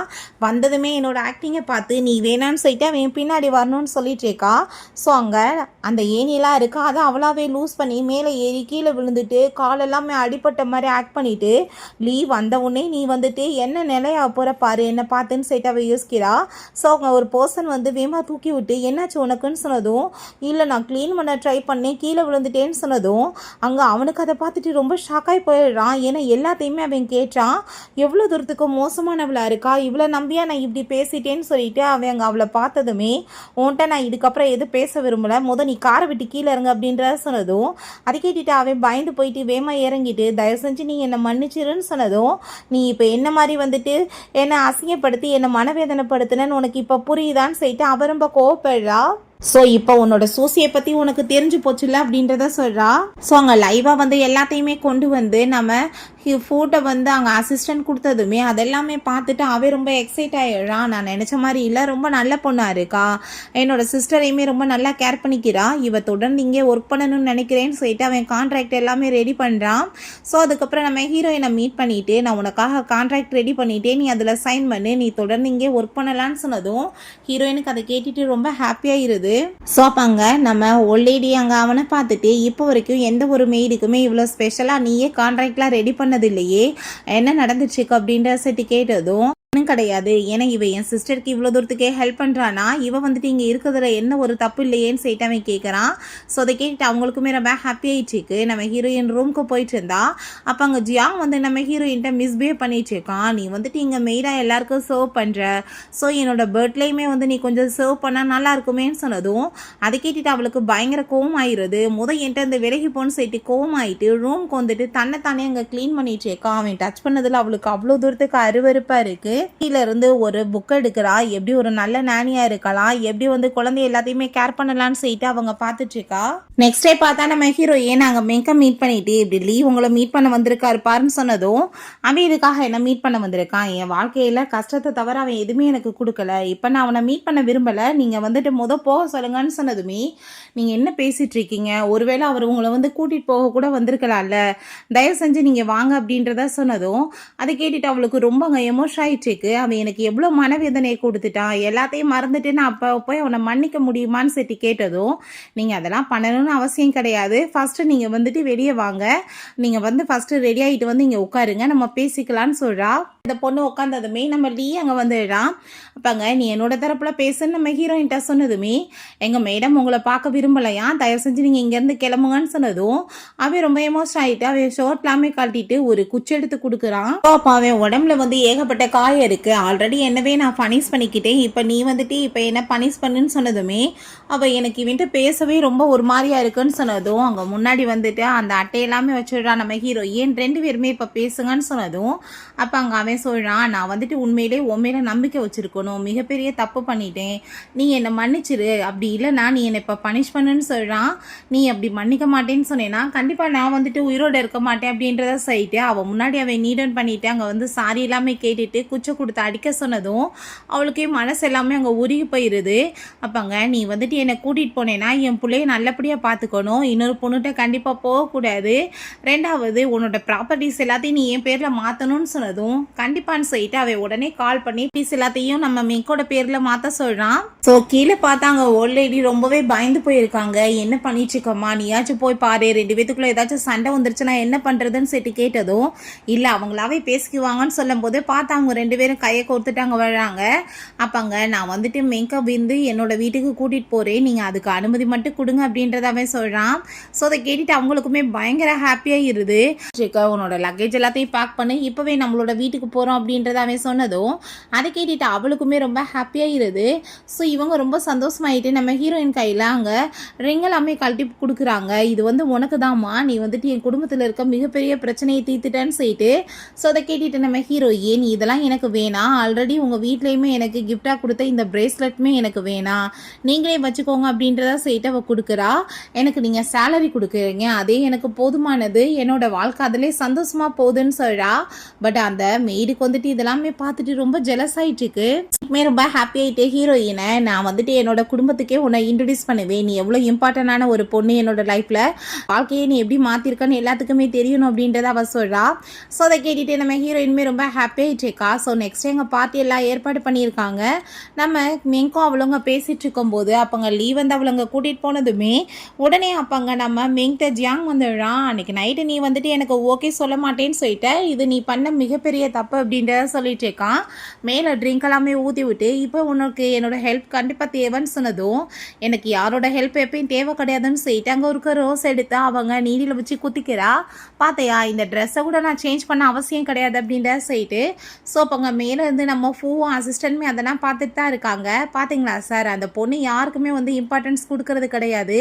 வந்ததுமே என்னோட ஆக்டிங்கை பார்த்து நீ வேணான்னு சொல்லிட்டு அவன் பின்னாடி வரணும்னு சொல்லிட்டு இருக்கா. ஸோ அங்கே அந்த ஏணியெல்லாம் இருக்கா, அதை அவளாவே லூஸ் பண்ணி மேலே ஏறி கீழே விழுந்துட்டு காலெல்லாமே அடிப்பட்ட மாதிரி ஆக்ட் பண்ணிட்டு, லீவ் வந்த உடனே நீ வந்துட்டு என்ன நிலையா போகிற பாரு என்னை பார்த்துன்னு சொல்லிட்டு அவள் யோசிக்கிறா. ஸோ அவங்க ஒரு பர்சன் வந்து வேமா தூக்கி விட்டு என்னாச்சு உனக்குன்னு சொன்னதும், இல்லை நான் க்ளீன் பண்ண ட்ரை பண்ணேன் கீழே விழுந்துட்டேன்னு சொன்னதும் அங்கே அவனுக்கு அதை பார்த்துட்டு ரொம்ப ஷாக்காகி போயிடுறான். ஏன்னா எல்லாத்தையுமே அவன் கேட்டான், எவ்வளோ தூரத்துக்கு மோசமானவளாக இருக்கா, இவ்வளோ நம்பியா நான் இப்படி பேசிட்டேன்னு சொல்லிட்டு அவன் அங்கே அவளை பார்த்ததுமே, உன்ட்ட நான் இதுக்கப்புறம் எது பேச விரும்பலை, நீ காரை விட்டு கீழே இறங்க அப்படின்றத சொன்னதும் அதை கேட்டுட்டு அவன் பயந்து போயிட்டு வேமா இறங்கிட்டு தயவு செஞ்சு நீ என்னை மன்னிச்சிருன்னு சொன்னதும், நீ இப்போ என்ன மாதிரி வந்துட்டு என்னை அசிங்கப்படுத்தி என்னை மனவேதனைப்படுத்தினு உனக்கு இப்போ புரியுதான்னு சொல்லிட்டு அவ ரொம்ப கோவப்படுறா. ஸோ இப்போ உன்னோட சூசியை பற்றி உனக்கு தெரிஞ்சு போச்சுல்ல அப்படின்றத சொல்கிறா. ஸோ அங்கே லைவாக வந்து எல்லாத்தையுமே கொண்டு வந்து நம்ம ஃபோட்டோ வந்து அங்கே அசிஸ்டன்ட் கொடுத்ததுமே அதெல்லாமே பார்த்துட்டு அவன் ரொம்ப எக்ஸைட் ஆகிடுறான். நான் நினச்ச மாதிரி இல்லை, ரொம்ப நல்ல பொண்ணாக இருக்கா, என்னோட சிஸ்டரையுமே ரொம்ப நல்லா கேர் பண்ணிக்கிறா, இவ தொடர்ந்து இங்கே ஒர்க் பண்ணணும்னு நினைக்கிறேன்னு சொல்லிட்டு அவன் கான்ட்ராக்ட் எல்லாமே ரெடி பண்ணுறான். ஸோ அதுக்கப்புறம் நம்ம ஹீரோயினை மீட் பண்ணிவிட்டு நான் உனக்காக கான்ட்ராக்ட் ரெடி பண்ணிவிட்டேன், நீ அதில் சைன் பண்ணு, நீ தொடர்ந்து இங்கே ஒர்க் பண்ணலான்னு சொன்னதும் ஹீரோயினுக்கு அதை கேட்டுட்டு ரொம்ப ஹாப்பியாகிருது. ஸோ அப்போ அங்கே நம்ம ஓல்ட் லேடி அங்கே அவனை பார்த்துட்டு இப்போ வரைக்கும் எந்த ஒரு மெய்டுக்குமே இவ்வளோ ஸ்பெஷலாக நீயே கான்ட்ராக்ட்லாம் ரெடி பண்ணது இல்லையே, என்ன நடந்துச்சுக்கு அப்படின்ற சட்டி கேட்டதும் கிடையாது, ஏன்னா இவ என் சிஸ்டருக்கு இவ்வளோ தூரத்துக்கே ஹெல்ப் பண்ணுறானா, இவ வந்துட்டு இங்கே இருக்கிறதுல என்ன ஒரு தப்பு இல்லையேன்னு சொல்லிட்டு அவன் கேட்குறான். ஸோ அதை கேட்டுட்டு அவங்களுக்குமே ரொம்ப ஹாப்பி ஆயிடுச்சுக்கு. நம்ம ஹீரோயின் ரூமுக்கு போயிட்டு இருந்தா அப்போ அங்கே ஜியாங் வந்து நம்ம ஹீரோயின்ட்ட மிஸ்பிஹேவ் பண்ணிட்டு இருக்கான். நீ வந்துட்டு இங்கே மெய்டாக எல்லாருக்கும் சர்வ் பண்ணுற, ஸோ என்னோட பர்த்டேயுமே வந்து நீ கொஞ்சம் சர்வ் பண்ணால் நல்லா இருக்குமேன்னு சொன்னதும் அதை கேட்டுட்டு அவளுக்கு பயங்கர கோவம் ஆயிடுது. என்கிட்ட இந்த விலகி போன்னு சொல்லிட்டு கோவம் ஆயிட்டு ரூமுக்கு வந்துட்டு தன்னைத்தானே அங்கே க்ளீன் பண்ணிட்டு இருக்கான். அவன் டச் பண்ணதில் அவளுக்கு அவ்வளோ தூரத்துக்கு அருவருப்பாக இருக்குது. இருந்து ஒரு புக் எடுக்கிறா, எப்படி ஒரு நல்ல நானியா இருக்கலாம், எப்படி வந்து குழந்தை எல்லாத்தையுமே கேர் பண்ணலான்னு சொல்லிட்டு அவங்க பார்த்துட்டு இருக்கா. நெக்ஸ்ட் டே பார்த்தா நம்ம ஹீரோயின் அங்கே மேக்கப் மீட் பண்ணிட்டு இப்படி லீவ் உங்களை மீட் பண்ண வந்திருக்காரு பாருன்னு சொன்னதும் அவன் இதுக்காக என்ன மீட் பண்ண வந்திருக்கான், என் வாழ்க்கையில் கஷ்டத்தை தவிர அவன் எதுவுமே எனக்கு கொடுக்கல, இப்போ நான் அவனை மீட் பண்ண விரும்பலை, நீங்கள் வந்துட்டு போக சொல்லுங்கன்னு சொன்னதுமே நீங்கள் என்ன பேசிகிட்டு இருக்கீங்க, ஒருவேளை அவர் உங்களை வந்து கூட்டிகிட்டு போக கூட வந்திருக்கலாம்ல, தயவு செஞ்சு நீங்கள் வாங்க அப்படின்றத சொன்னதும் அதை கேட்டுட்டு அவளுக்கு ரொம்ப அங்கே எமோஷன் ஆயிடுச்சு. அவன் எனக்கு எவ்வளோ மனவேதனையை கொடுத்துட்டான், எல்லாத்தையும் மறந்துட்டு நான் அப்போ போய் அவனை மன்னிக்க முடியுமான்னு சொல்லி கேட்டதும் நீங்கள் அதெல்லாம் பண்ணணும்னு அவசியம் கிடையாது, ஃபஸ்ட்டு நீங்கள் வந்துட்டு வெளியே வாங்க, நீங்கள் வந்து ஃபஸ்ட்டு ரெடி ஆகிட்டு வந்து இங்கே உட்காருங்க, நம்ம பேசிக்கலான்னு சொல்கிறா. இந்த பொண்ணு உட்காந்ததுமே நம்ம லீ அங்கே வந்துடுறான். அப்போங்க நீ என்னோட தரப்பில் பேசுன்னு நம்ம ஹீரோயின்ட்ட சொன்னதுமே எங்கள் மேடம் உங்களை பார்க்க விரும்பலையா, தயவு செஞ்சு நீங்கள் இங்கேருந்து கிளம்புங்கன்னு சொன்னதும் அவன் ரொம்ப எமோஷன் ஆகிட்டு அவன் ஷோர்ட் எல்லாமே கழட்டிட்டு ஒரு குச்சி எடுத்து கொடுக்குறான். அப்போ அவன் உடம்புல வந்து ஏகப்பட்ட காயம் இருக்கு, ஆல்ரெடி என்னவே நான் பனிஷ் பண்ணிக்கிட்டேன், இப்போ நீ வந்துட்டு இப்போ என்ன பனிஷ் பண்ணுன்னு சொன்னதுமே அவள் எனக்கு இவன்ட்டு பேசவே ரொம்ப ஒரு மாதிரியா இருக்குன்னு சொன்னதும் அங்கே முன்னாடி வந்துட்டு அந்த அட்டையெல்லாமே வச்சுடுறான் நம்ம ஹீரோயின், 2 பேருமே இப்போ பேசுங்கன்னு சொன்னதும் அப்போ அங்கே அவன் சொல்கிறான், நான் வந்துட்டு உண்மையிலே உண்மையில நம்பிக்கை வச்சுருக்கணும், மிகப்பெரிய தப்பு பண்ணிட்டேன், நீ என்னை மன்னிச்சிரு, அப்படி இல்லைனா நீ என்னை இப்போ பனிஷ் பண்ணுன்னு சொல்கிறான். நீ அப்படி மன்னிக்க மாட்டேன்னு சொன்னேன்னா கண்டிப்பாக நான் வந்துட்டு உயிரோடு இருக்க மாட்டேன் அப்படின்றத சொல்லிட்டு அவள் முன்னாடி அவன் நீடன் பண்ணிவிட்டு அங்கே வந்து சாரி எல்லாமே கேட்டுட்டு குச்சை கொடுத்து அடிக்க சொன்னதும் அவளுக்கே மனசு எல்லாமே அங்கே உருகி போயிடுது. அப்போங்க நீ வந்துட்டு என்னை கூட்டிகிட்டு போனேன்னா என் பிள்ளைய நல்லபடியாக பார்த்துக்கணும், இன்னொரு பொண்ணுகிட்ட கண்டிப்பாக போகக்கூடாது, 2வது உன்னோட ப்ராப்பர்ட்டிஸ் எல்லாத்தையும் நீ என் பேரில் மாற்றணும்னு சொன்னதும் கண்டிப்பான்னு சொல்லிட்டு அவன் உடனே கால் பண்ணி பீஸ் எல்லாத்தையும் நம்ம மெங்கோட பேரில் மாற்ற சொல்கிறான். ஸோ கீழே பார்த்தாங்க ஓல்ட் லேடி ரொம்பவே பயந்து போயிருக்காங்க, என்ன பண்ணிட்டு இருக்கம்மா, நீயாச்சும் போய் பாரு, 2 பேத்துக்குள்ள ஏதாச்சும் சண்டை வந்துருச்சுன்னா என்ன பண்ணுறதுன்னு சொல்லிட்டு கேட்டதும் இல்லை அவங்களாவே பேசிக்குவாங்கன்னு சொல்லும் போது பார்த்தா அவங்க 2 பேரும் கையை கோர்த்துட்டு அங்கே வர்றாங்க. அப்போங்க நான் வந்துட்டு மேக்கப் வந்து என்னோட வீட்டுக்கு கூட்டிகிட்டு போகிறேன், நீங்கள் அதுக்கு அனுமதி மட்டும் கொடுங்க அப்படின்றத அவன் சொல்கிறான். ஸோ அதை கேட்டுட்டு அவங்களுக்குமே பயங்கர ஹாப்பியாக இருது. உன்னோட லக்கேஜ் எல்லாத்தையும் பேக் பண்ணி இப்போவே நம்மளோட வீட்டுக்கு போகிறோம் அப்படின்றத அவன் சொன்னதும் அதை கேட்டுட்டு அவளுக்குமே ரொம்ப ஹாப்பியாக இருது. ஸோ இவங்க ரொம்ப சந்தோஷமாயிட்டு நம்ம ஹீரோயின் கையில் அங்கே ரிங் எல்லாமே கழட்டி கொடுக்குறாங்க, இது வந்து உனக்கு தான்மா, நீ வந்துட்டு என் குடும்பத்தில் இருக்க மிகப்பெரிய பிரச்சனையை தீர்த்துட்டேன்னு சொல்லிட்டு. ஸோ அதை கேட்டுட்டு நம்ம ஹீரோயின் இதெல்லாம் எனக்கு வேணாம், ஆல்ரெடி உங்கள் வீட்லேயுமே எனக்கு கிஃப்டாக கொடுத்த இந்த பிரேஸ்லெட்டுமே எனக்கு வேணாம், நீங்களே வச்சுக்கோங்க அப்படின்றத சொல்லிட்டு அவள் கொடுக்குறா. எனக்கு நீங்கள் சேலரி கொடுக்குறீங்க அதே எனக்கு போதுமானது, என்னோட வாழ்க்கை அதிலே சந்தோஷமாக போகுதுன்னு சொல்கிறா. பட் அந்த மெய்டுக்கு வந்துட்டு இதெல்லாமே பார்த்துட்டு ரொம்ப ஜெலஸ் ஆகிட்டுருக்கு. ரொம்ப ஹாப்பி ஆகிட்டு ஹீரோயினை நான் வந்துட்டு என்னோட குடும்பத்துக்கே உன்னை இன்ட்ரடியூஸ் பண்ணுவேன், நீ எவ்வளோ இம்பார்ட்டண்டான ஒரு பொண்ணு என்னோட லைஃப்பில், வாழ்க்கையை நீ எப்படி மாற்றிருக்கான்னு எல்லாத்துக்குமே தெரியணும் அப்படின்றத அவள் சொல்கிறா. ஸோ அதை கேட்டுட்டு நம்ம ஹீரோயினுமே ரொம்ப ஹாப்பி ஆகிட்டுருக்கா. ஸோ நெக்ஸ்ட் எங்கள் பார்ட்டி எல்லாம் ஏற்பாடு பண்ணியிருக்காங்க. நம்ம மெங்கும் அவளுங்க பேசிகிட்டு இருக்கும்போது அப்போங்க லீவ் வந்து அவளுங்க கூட்டிகிட்டு போனதுமே உடனே அப்போங்க நம்ம மெங்ட ஜியாங் வந்துடுறான். அன்றைக்கி நைட்டு நீ வந்துட்டு எனக்கு ஓகே சொல்ல மாட்டேன்னு சொல்லிட்ட, இது நீ பண்ண மிகப்பெரிய தப்பு அப்படின்றத சொல்லிட்டு இருக்கான். மேலே ட்ரிங்க் எல்லாமே ஊற்றி விட்டு இப்போ உனக்கு என்னோட ஹெல்ப் கண்டிப்பாக தேவைன்னு சொன்னதும் எனக்கு யாரோட ஹெல்ப் எப்பயும் தேவை கிடையாதுன்னு சொல்லிட்டு அங்கே இருக்க ரோஸ் எடுத்து அவங்க நீடியில் வச்சு குத்திக்கிறா. பார்த்தையா இந்த ட்ரெஸ்ஸை கூட நான் சேஞ்ச் பண்ண அவசியம் கிடையாது அப்படின்றத சொல்லிட்டு. ஸோ அப்போங்க மேலே இருந்து நம்ம ஃபூவும் அசிஸ்டன்ட்மே அதெல்லாம் பார்த்துட்டு தான் இருக்காங்க. பார்த்தீங்களா சார், அந்த பொண்ணு யாருக்குமே வந்து இம்பார்ட்டன்ஸ் கொடுக்கறது கிடையாது,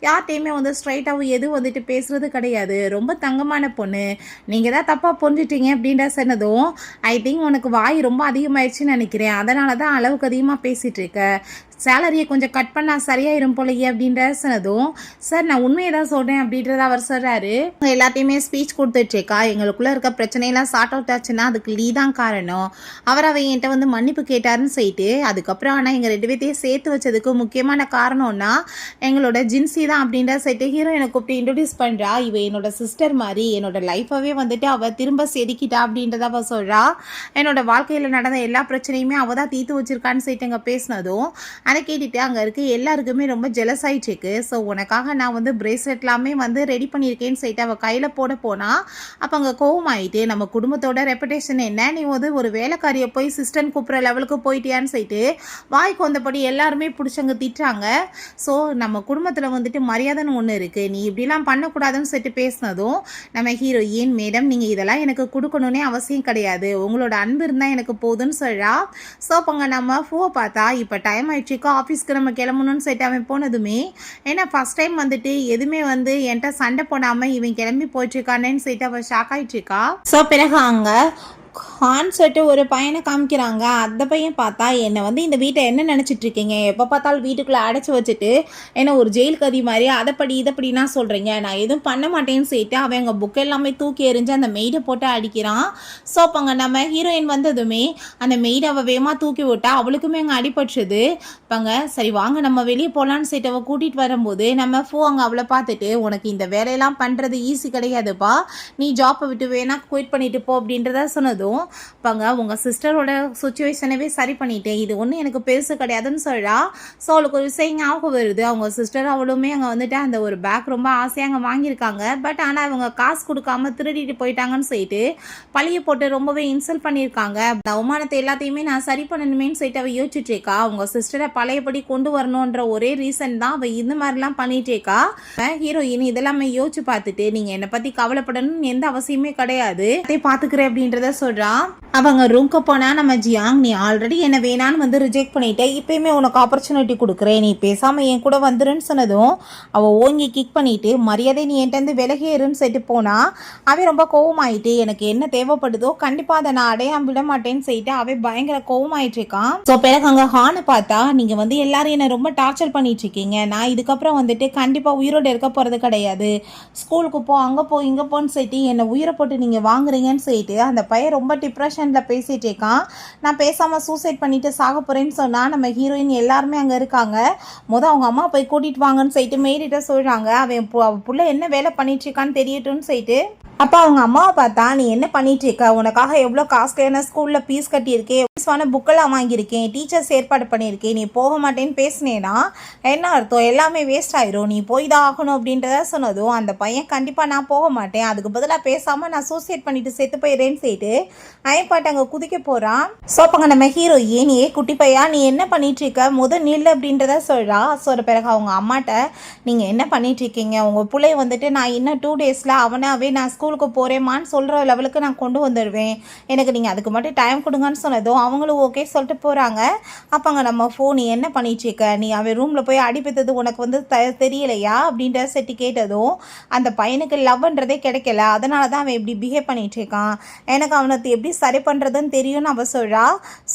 யார்கிட்டையுமே வந்து ஸ்ட்ரைட்டாகவும் எதுவும் வந்துட்டு பேசுறது கிடையாது, ரொம்ப தங்கமான பொண்ணு, நீங்கள் தான் தப்பாக புரிஞ்சிட்டீங்க அப்படின்ற சொன்னதும் ஐ திங்க் உனக்கு வாய் ரொம்ப அதிகமாயிடுச்சுன்னு நினைக்கிறேன், அதனால தான் அளவுக்கு அதிகமாக பேசிகிட்டு இருக்க, சேலரியை கொஞ்சம் கட் பண்ணால் சரியாயிரும் போலையே அப்படின்ற சொன்னதும், சார் நான் உண்மையை தான் சொல்கிறேன் அப்படின்றத அவர் சொல்கிறாரு. எல்லாத்தையுமே ஸ்பீச் கொடுத்துட்ருக்கா, எங்களுக்குள்ளே இருக்க பிரச்சனையெல்லாம் சார்ட் அவுட் ஆச்சுன்னா அதுக்கு நீ தான் காரணம், அவர் என்கிட்ட வந்து மன்னிப்பு கேட்டாருன்னு சொல்லிட்டு, அதுக்கப்புறம் ஆனால் எங்கள் 2 பேர்த்தையும் சேர்த்து வச்சதுக்கு முக்கியமான காரணம்னா எங்களோட ஜின்சி தான் அப்படின்ற சொல்லிட்டு ஹீரோயினை கூப்பிட்டு இன்ட்ரடியூஸ் பண்ணுறா. இவ என்னோட சிஸ்டர் மாதிரி, என்னோட லைஃபவே வந்துட்டு அவள் திரும்ப செதுக்கிட்டா அப்படின்றத அவள் சொல்கிறா. என்னோட வாழ்க்கையில் நடந்த எல்லா பிரச்சனையுமே அவள் தான் தீர்த்து வச்சிருக்கான்னு சொல்லிட்டு அங்கே பேசினதும் அதை கேட்டுட்டு அங்கே இருக்க எல்லாருக்குமே ரொம்ப ஜெலஸ் ஆகிட்டுருக்கு. ஸோ உனக்காக நான் வந்து பிரேஸ்லெட் எல்லாமே வந்து ரெடி பண்ணியிருக்கேன்னு சொல்லிட்டு அவள் கையில் போட போனால் அப்போ அங்கே கோவம் ஆகிட்டு, நம்ம குடும்பத்தோட ரெப்புடேஷன் என்ன, நீ வந்து ஒரு வேலைக்காரியை போய் சிஸ்டன் கூப்பிட்ற லெவலுக்கு போயிட்டியான்னு சொல்லிட்டு வாய்க்கு வந்தபடி எல்லாருமே பிடிச்சவங்க திட்டுறாங்க. ஸோ நம்ம குடும்பத்தில் வந்துட்டு மரியாதைன்னு ஒன்று இருக்குது, நீ இப்படிலாம் பண்ணக்கூடாதுன்னு சொல்லிட்டு பேசினதும் நம்ம ஹீரோயின், மேடம் நீங்கள் இதெல்லாம் எனக்கு கொடுக்கணுன்னே அவசியம் கிடையாது, உங்களோட அன்பு இருந்தால் எனக்கு போதுன்னு சொல்கிறா. ஸோ அப்போங்க நம்ம பூவை பார்த்தா இப்போ டைம் ஆயிடுச்சு, ஆஃபீஸ்க்கு நம்ம கிளம்பணும்னு சொல்லிட்டு அவன் போனதுமே, ஏன்னா ஃபர்ஸ்ட் டைம் வந்துட்டு எதுவுமே வந்து என்கிட்ட சண்டை போடாமல் இவன் கிளம்பி போயிட்டுருக்கானேன்னு சொல்லிட்டு அவள் ஷாக் ஆகிட்டுருக்கா. ஸோ பிறகு அங்கே கான்சர்ட்டு ஒரு பையனை காமிக்கிறாங்க. அந்த பையன் பார்த்தா என்னை வந்து இந்த வீட்டை என்ன நினச்சிட்டு இருக்கீங்க, எப்போ பார்த்தாலும் வீட்டுக்குள்ளே அடைச்சி வச்சுட்டு என்ன ஒரு ஜெயில் கதி மாதிரி அதைப்படி இதைப்படினா சொல்கிறீங்க, நான் எதுவும் பண்ண மாட்டேன்னு சொல்லிட்டு அவன் எங்கள் புக் எல்லாமே தூக்கி எறிஞ்சு அந்த மெய்டை போட்டு அடிக்கிறான். ஸோ அப்போங்க நம்ம ஹீரோயின் வந்ததுமே அந்த மெய்டை அவள் வேகமாக தூக்கி விட்டா, அவளுக்குமே அங்கே அடிபட்டுது. அப்போங்க சரி வாங்க நம்ம வெளியே போகலான்னு சொல்லிட்டு அவள் கூட்டிகிட்டு வரும்போது நம்ம அங்கே அவளை பார்த்துட்டு, உனக்கு இந்த வேலையெல்லாம் பண்ணுறது ஈஸி கிடையாதுப்பா, நீ ஜாப்பை விட்டு வேணா குயிட் பண்ணிட்டு போ அப்படின்றத சொன்னது. பாங்க உங்கள் சிஸ்டரோட சுச்சுவேஷனவே சரி பண்ணிட்டேன், இது ஒன்றும் எனக்கு பெருசு கிடையாதுன்னு சொல்கிறா. ஸோ அவளுக்கு ஒரு விஷயம் ஞாபகம் வருது, அவங்க சிஸ்டர் அவளுமே அங்கே வந்துட்டு அந்த ஒரு பேக் ரொம்ப ஆசையாக அங்கே வாங்கியிருக்காங்க. பட் ஆனால் அவங்க காசு கொடுக்காம திருடிட்டு போயிட்டாங்கன்னு சொல்லிட்டு பழிய போட்டு ரொம்பவே இன்சல்ட் பண்ணியிருக்காங்க. அவமானத்தை எல்லாத்தையுமே நான் சரி பண்ணணுமேன்னு சொல்லிட்டு அவள் யோசிச்சுட்டு இருக்கா. அவங்க சிஸ்டரை பழையபடி கொண்டு வரணுன்ற ஒரே ரீசன் தான் அவள் இந்த மாதிரிலாம் பண்ணிட்டு இருக்கா. ஹீரோயின் இதெல்லாமே யோசிச்சு பார்த்துட்டு, நீங்கள் என்னை பற்றி கவலைப்படணும்னு எந்த அவசியமே கிடையாது, அதை பார்த்துக்கிறேன் அப்படின்றத சொல்கிறா. அவங்க ரூம்க்கு போனா நம்ம ஜியாங், நீ ஆல்ரெடி என்ன வேணான்னு வந்து ரிஜெக்ட் பண்ணிட்ட, இப்பயுமே உனக்கு ஆப்பர்ச்சுனிட்டி கொடுக்குறேன், நீ பேசாம என் கூட வந்துருன்னு சொன்னதும் அவள் ஓங்கி கிக் பண்ணிட்டு, மரியாதை நீ என்கிட்ட விலகிருன்னு சொல்லிட்டு போனா. அவன் ரொம்ப கோவமாயிட்டு, எனக்கு என்ன தேவைப்படுதோ கண்டிப்பா அதை நான் அடையாம விட மாட்டேன்னு சொல்லிட்டு அவன் பயங்கர கோவமாயிட்டு இருக்கான். ஸோ பிறகு அங்கே ஹானை பார்த்தா, நீங்க வந்து எல்லாரும் என்ன ரொம்ப டார்ச்சர் பண்ணிட்டு இருக்கீங்க, நான் இதுக்கப்புறம் வந்துட்டு கண்டிப்பா உயிரோடு இருக்க போறது கிடையாது, ஸ்கூலுக்கு போ அங்கே போ இங்கே போன்னு சொல்லிட்டு என்னை உயிரை போட்டு நீங்க வாங்குறீங்கன்னு சொல்லிட்டு அந்த பையன் ரொம்ப டிப்ரெஷனில் பேசிகிட்டு இருக்கான். நான் பேசாமல் சூசைட் பண்ணிவிட்டு சாக போகிறேன்னு சொன்னால் நம்ம ஹீரோயின் எல்லாருமே அங்கே இருக்காங்க. அவங்க அம்மா போய் கூட்டிகிட்டு வாங்கன்னு சொல்லிட்டு மேரிட்ட சொல்கிறாங்க. அவன் புள்ள என்ன வேலை பண்ணிட்டு இருக்கான்னு தெரியட்டும்னு சொல்லிட்டு அப்போ அவங்க அம்மாவை பார்த்தா, நீ என்ன பண்ணிட்டு இருக்க, உனக்காக எவ்வளோ காஸ்ட்லியான ஸ்கூலில் ஃபீஸ் கட்டியிருக்கேன், புக்கெல்லாம் வாங்கியிருக்கேன், டீச்சர்ஸ் ஏற்பாடு பண்ணியிருக்கேன், நீ போக மாட்டேன்னு பேசினேன்னா என்ன அர்த்தம், எல்லாமே வேஸ்ட் ஆயிரும், நீ போய் தான் ஆகணும் அப்படின்றத சொன்னதும் அந்த பையன் கண்டிப்பாக நான் போக மாட்டேன், அதுக்கு பதிலாக பேசாமல் நான் சூசைட் பண்ணிட்டு செத்து போயிடுறேன்னு சொல்லிட்டு அயப்பாட்டு அங்கே குதிக்க போகிறான். ஸோ அப்போங்க நம்ம ஹீரோயின், குட்டி பையா நீ என்ன பண்ணிட்டு இருக்க, நில்லு அப்படின்றத சொல்கிறா. சொல்கிற பிறகு அவங்க அம்மாட்ட, நீங்கள் என்ன பண்ணிட்டு இருக்கீங்க, உங்கள் பிள்ளைய வந்துட்டு நான் இன்னும் 2 டேஸில் அவனாவே நான் ஸ்கூலுக்கு போகிறேம்மான்னு சொல்கிற லெவலுக்கு நான் கொண்டு வந்துடுவேன், எனக்கு நீங்கள் அதுக்கு மட்டும் டைம் கொடுங்கன்னு சொன்னதும் அவங்களும் ஓகே சொல்லிட்டு போகிறாங்க. அப்போங்க நம்ம ஃபோன், நீ என்ன பண்ணிட்டு இருக்க, நீ அவன் ரூமில் போய் அடிப்பது உனக்கு வந்து தெரியலையா அப்படின்ற செட்டு கேட்டதும் அந்த பையனுக்கு லவ்ன்றதே கிடைக்கல, அதனால தான் அவன் எப்படி பிஹேவ் பண்ணிட்டு இருக்கான், எனக்கு அவனுக்கு எப்படி சரி பண்ணுறதுன்னு தெரியும்னு அவள் சொல்கிறா.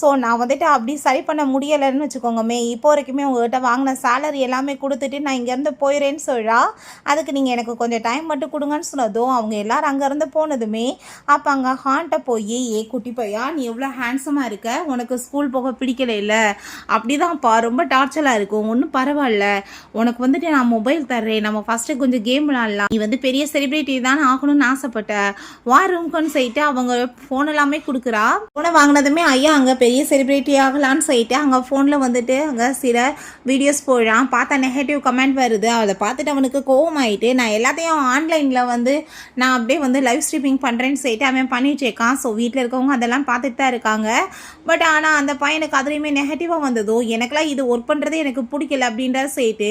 ஸோ நான் வந்துட்டு அப்படி சரி பண்ண முடியலைன்னு வச்சுக்கோங்கமே, இப்போ வரைக்குமே உங்கள்கிட்ட வாங்கின சேலரி எல்லாமே கொடுத்துட்டு நான் இங்கேருந்து போயிடுறேன்னு சொல்கிறா. அதுக்கு நீங்கள் எனக்கு கொஞ்சம் டைம் மட்டும் கொடுங்கன்னு சொன்னதும் அவங்க எல்லாரும் அங்கேருந்து போனதுமே அப்போ அங்கே ஹான்ட்ட போய், குட்டி பையா நீ எவ்வளோ ஹேண்ட்ஸமாக இருக்க, உனக்கு ஸ்கூல் போக பிடிக்கல இல்லை, அப்படிதான்ப்பா ரொம்ப டார்ச்சராக இருக்கும், ஒன்றும் பரவாயில்ல, உனக்கு வந்துட்டு நான் மொபைல் தர்றேன், நம்ம ஃபஸ்ட்டு கொஞ்சம் கேம் விளாட்லாம், நீ வந்து பெரிய செலிப்ரிட்டி தான் ஆகணும்னு ஆசைப்பட்ட, வா ரூம்க்குன்னு சொல்லிட்டு அவங்க ஃபோன் எல்லாமே கொடுக்குறா. ஃபோனை வாங்கினதுமே ஐயா அங்கே பெரிய செலிப்ரிட்டி ஆகலான்னு சொல்லிட்டு அங்கே ஃபோனில் வந்துட்டு அங்கே சில வீடியோஸ் போடுறான். பார்த்தா நெகட்டிவ் கமெண்ட் வருது, அதை பார்த்துட்டு அவனுக்கு கோவம் ஆகிட்டு, நான் எல்லாத்தையும் ஆன்லைனில் வந்து நான் அப்படியே வந்து லைவ் ஸ்ட்ரீமிங் பண்ணுறேன்னு சொல்லிட்டு அவன் பண்ணிட்டு இருக்கான். ஸோ வீட்டில் இருக்கவங்க அதெல்லாம் பார்த்துட்டு தான் இருக்காங்க. பட் ஆனால் அந்த பையனுக்கு அதுலேயுமே நெகட்டிவாக வந்ததும் எனக்கெல்லாம் இது ஒர்க் பண்ணுறது எனக்கு பிடிக்கல அப்படின்ற சொல்லிட்டு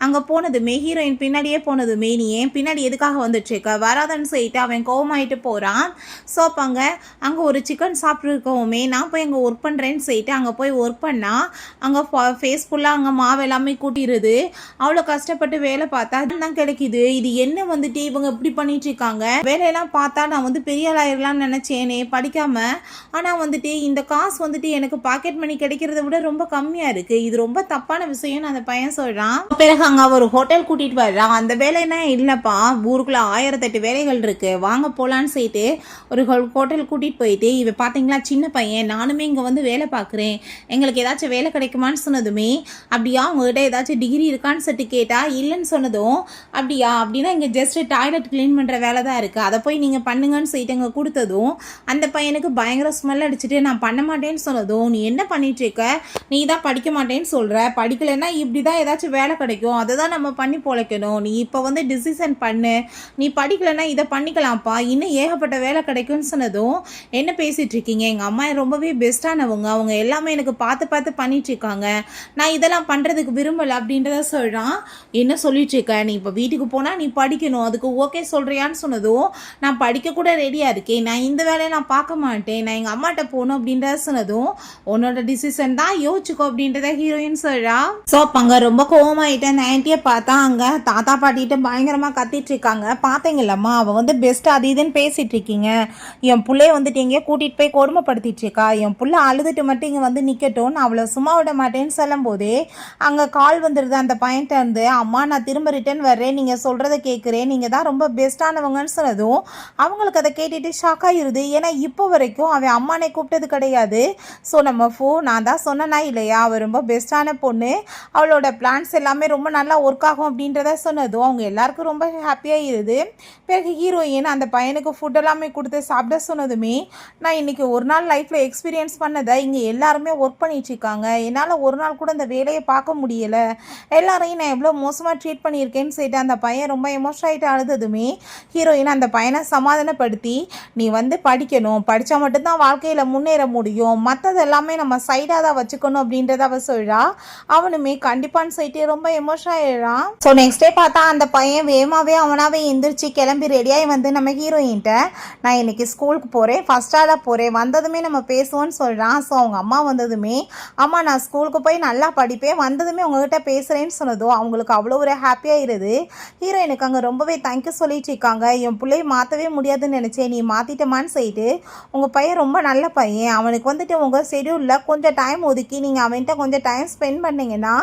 அங்கே போனதுமே ஹீரோயின் பின்னாடியே போனதுமே நீ ஏன் பின்னாடி எதுக்காக வந்துட்டுருக்க வராதன்னு சொல்லிட்டு அவன் கோவமாயிட்டு போகிறான். ஸோ அப்போ அங்கே ஒரு சிக்கன் சாப்பிட்ருக்கவுமே நான் போய் அங்கே ஒர்க் பண்ணுறேன்னு சொல்லிட்டு அங்கே போய் ஒர்க் பண்ணால் அங்கே ஃபேஸ் ஃபுல்லாக அங்கே மாவு எல்லாமே கூட்டிடுது. அவ்வளோ கஷ்டப்பட்டு வேலை பார்த்தா தான் கிடைக்குது. இது என்ன வந்துட்டு இவங்க இப்படி பண்ணிட்டு இருக்காங்க. வேலையெல்லாம் பார்த்தா நான் வந்து பெரிய ஆளாயிரலாம்னு நினச்சேனே படிக்காம. ஆனால் வந்துட்டு இந்த காசு வந்துட்டு எனக்கு பாக்கெட் மணி கிடைக்கிறத விட ரொம்ப கம்மியாக இருக்குது. இது ரொம்ப தப்பான விஷயம்னு அந்த பையன் சொல்கிறான். பிறகு அங்கே ஒரு ஹோட்டல் கூட்டிகிட்டு வர்றான். அந்த வேலைன்னா இல்லைப்பா, ஊருக்குள்ளே 1008 வேலைகள் இருக்குது, வாங்க போகலான்னு சொல்லிட்டு ஒரு ஹோட்டல் கூட்டிகிட்டு போயிட்டு இவன் பார்த்தீங்களா சின்ன பையன், நானுமே இங்கே வந்து வேலை பார்க்குறேன், எங்களுக்கு ஏதாச்சும் வேலை கிடைக்குமான்னு சொன்னதுமே அப்படியா உங்கள்கிட்ட ஏதாச்சும் டிகிரி இருக்கான்னு சொல்லிட்டு கேட்டால் இல்லைன்னு சொன்னதும் அப்படியா அப்படின்னா இங்கே ஜஸ்ட் டாய்லெட் க்ளீன் பண்ணுற வேலை தான் இருக்குது, அதை போய் நீங்கள் பண்ணுங்கன்னு சொல்லிட்டு அங்கே கொடுத்ததும் அந்த பையனுக்கு பயங்கர ஸ்மெல் அடிச்சுட்டு நான் பண்ண மாட்டேன்னு சொன்னதும் நீ என்ன பண்ணிட்டு இருக்க, நீ தான் படிக்க மாட்டேன்னு சொல்கிற, படிக்கலைன்னா இப்படி தான் ஏதாச்சும் வேலை கிடைக்கும், அதை தான் நம்ம பண்ணி பொழைக்கணும், நீ இப்போ வந்து டிசிஷன் பண்ணு, நீ படிக்கலைன்னா இதை பண்ணிக்கலாம்ப்பா, இன்னும் ஏகப்பட்ட வேலை கிடைக்கும்னு சொன்னதும் என்ன பேசிகிட்டு இருக்கீங்க, எங்கள் அம்மா ரொம்பவே பெஸ்ட்டானவங்க, அவங்க எல்லாமே எனக்கு பார்த்து பார்த்து பண்ணிட்டு இருக்காங்க, நான் இதெல்லாம் பண்ணுறதுக்கு விரும்பலை அப்படின்றத சொல்கிறான். என்ன சொல்லிட்டு இருக்க, நீ இப்போ வீட்டுக்கு போனால் நீ படிக்கணும், அதுக்கு ஓகே சொல்கிறியான்னு சொன்னதும் நான் படிக்க கூட ரெடியாக இருக்கேன், நான் இந்த வேலையை நான் பார்க்க மாட்டேன், நான் எங்கள் அம்மாட்ட போகணும் அப்படின்றத சொன்னதும் உன்னோட டிசிஷன் தான், யோசிச்சுக்கோ அப்படின்றத ஹீரோயின் சொல்கிறா. ஸோ அங்கே ரொம்ப கோவமாயிட்டேன். அந்த ஆன்ட்டியை பார்த்தா அங்கே தாத்தா பாட்டிகிட்ட பயங்கரமாக கத்திட்டு இருக்காங்க. பார்த்தீங்களம்மா அவள் வந்து பெஸ்ட்டு அது இதுன்னு பேசிகிட்டு இருக்கீங்க, என் பிள்ளைய வந்துட்டு எங்கேயோ கூட்டிகிட்டு போய் கொடுமைப்படுத்திட்டு இருக்கா, என் பிள்ளை அழுதுட்டு மட்டும் இங்கே வந்து நிற்கட்டும், நான் அவளை சும்மா விட மாட்டேன்னு சொல்லும் போதே அங்கே கால் வந்துடுது அந்த பையன்ட்ட இருந்து. அம்மா நான் திரும்ப ரிட்டர்ன் வர்றேன், நீங்கள் சொல்கிறத கேட்குறேன், நீங்கள் தான் ரொம்ப பெஸ்ட்டானவங்கன்னு சொன்னதும் அவங்களுக்கு அதை கேட்டுட்டு ஷாக் ஆகிடுது. ஏன்னா இப்போ வரைக்கும் அவன் அம்மானை கூப்பிட்டது கிடையாது. ஸோ நம்ம நான் தான் சொன்னனா இல்லையா, அவள் ரொம்ப பெஸ்ட்டான பொண்ணு, அவளோட பிளான்ஸ் எல்லாமே ரொம்ப நல்லா ஒர்க் ஆகும் அப்படின்றத சொன்னதும் அவங்க எல்லாருக்கும் ரொம்ப ஹாப்பியாகிடுது. பிறகு ஹீரோயின் அந்த பையனுக்கு ஃபுட் எல்லாமே கொடுத்து சாப்பிட சொன்னதுமே நான் இன்றைக்கி ஒரு நாள் லைஃப்பில் எக்ஸ்பீரியன்ஸ் பண்ணதை இங்கே எல்லாருமே ஒர்க் பண்ணிட்டு இருக்காங்க, என்னால் ஒரு நாள் கூட இந்த வேலையை பார்க்க முடியலை, எல்லாரையும் நான் எவ்வளோ மோசமாக ட்ரீட் பண்ணியிருக்கேன்னு சொல்லிட்டு அந்த பையன் ரொம்ப எமோஷன் ஆகிட்டு அழுததுமே ஹீரோயின் அந்த பையனை சமாதானப்படுத்தி நீ வந்து படிக்கணும், படித்தா மட்டும்தான் வாழ்க்கையில் முன்னேற முடியும், மற்றது எல்லாமே நம்ம சைடாக தான் வச்சுக்கணும் அப்படின்றத அவள் சொல்கிறா. அவனுமே கண்டிப்பான்னு சொல்லிட்டு ரொம்ப எமோஷன் ஆகிடுறான். ஸோ நெக்ஸ்ட் டே பார்த்தா அந்த பையன் வேகமாகவே அவனாவே எந்திரிச்சு கிளம்பி ரெடியாகி வந்து நம்ம ஹீரோயின்ட்ட நான் இன்னைக்கு ஸ்கூலுக்கு போகிறேன், ஃபஸ்ட் ஆளாக போகிறேன், வந்ததுமே நம்ம பேசுவோன்னு சொல்கிறான். ஸோ அவங்க அம்மா வந்ததுமே அம்மா நான் ஸ்கூலுக்கு போய் நல்லா படிப்பேன், வந்ததுமே உங்ககிட்ட பேசுகிறேன்னு சொன்னதும் அவங்களுக்கு அவ்வளோ ஒரு ஹாப்பியாகிடுது. ஹீரோயினுக்கு அங்கே ரொம்பவே தேங்க்யூ சொல்லிட்டு இருக்காங்க. என் பிள்ளையை மாற்றவே முடியாதுன்னு நினச்சேன், நீ மாற்றிட்டமான்னு சொல்லிட்டு உங்கள் பையன் ரொம்ப நல்ல பையன், அவனுக்கு வந்துட்டு உங்கள் ஷெடியூலில் கொஞ்சம் டைம் ஒதுக்கி நீங்கள் அவன்கிட்ட கொஞ்சம் டைம் ஸ்பெண்ட் பண்ணிங்கன்னா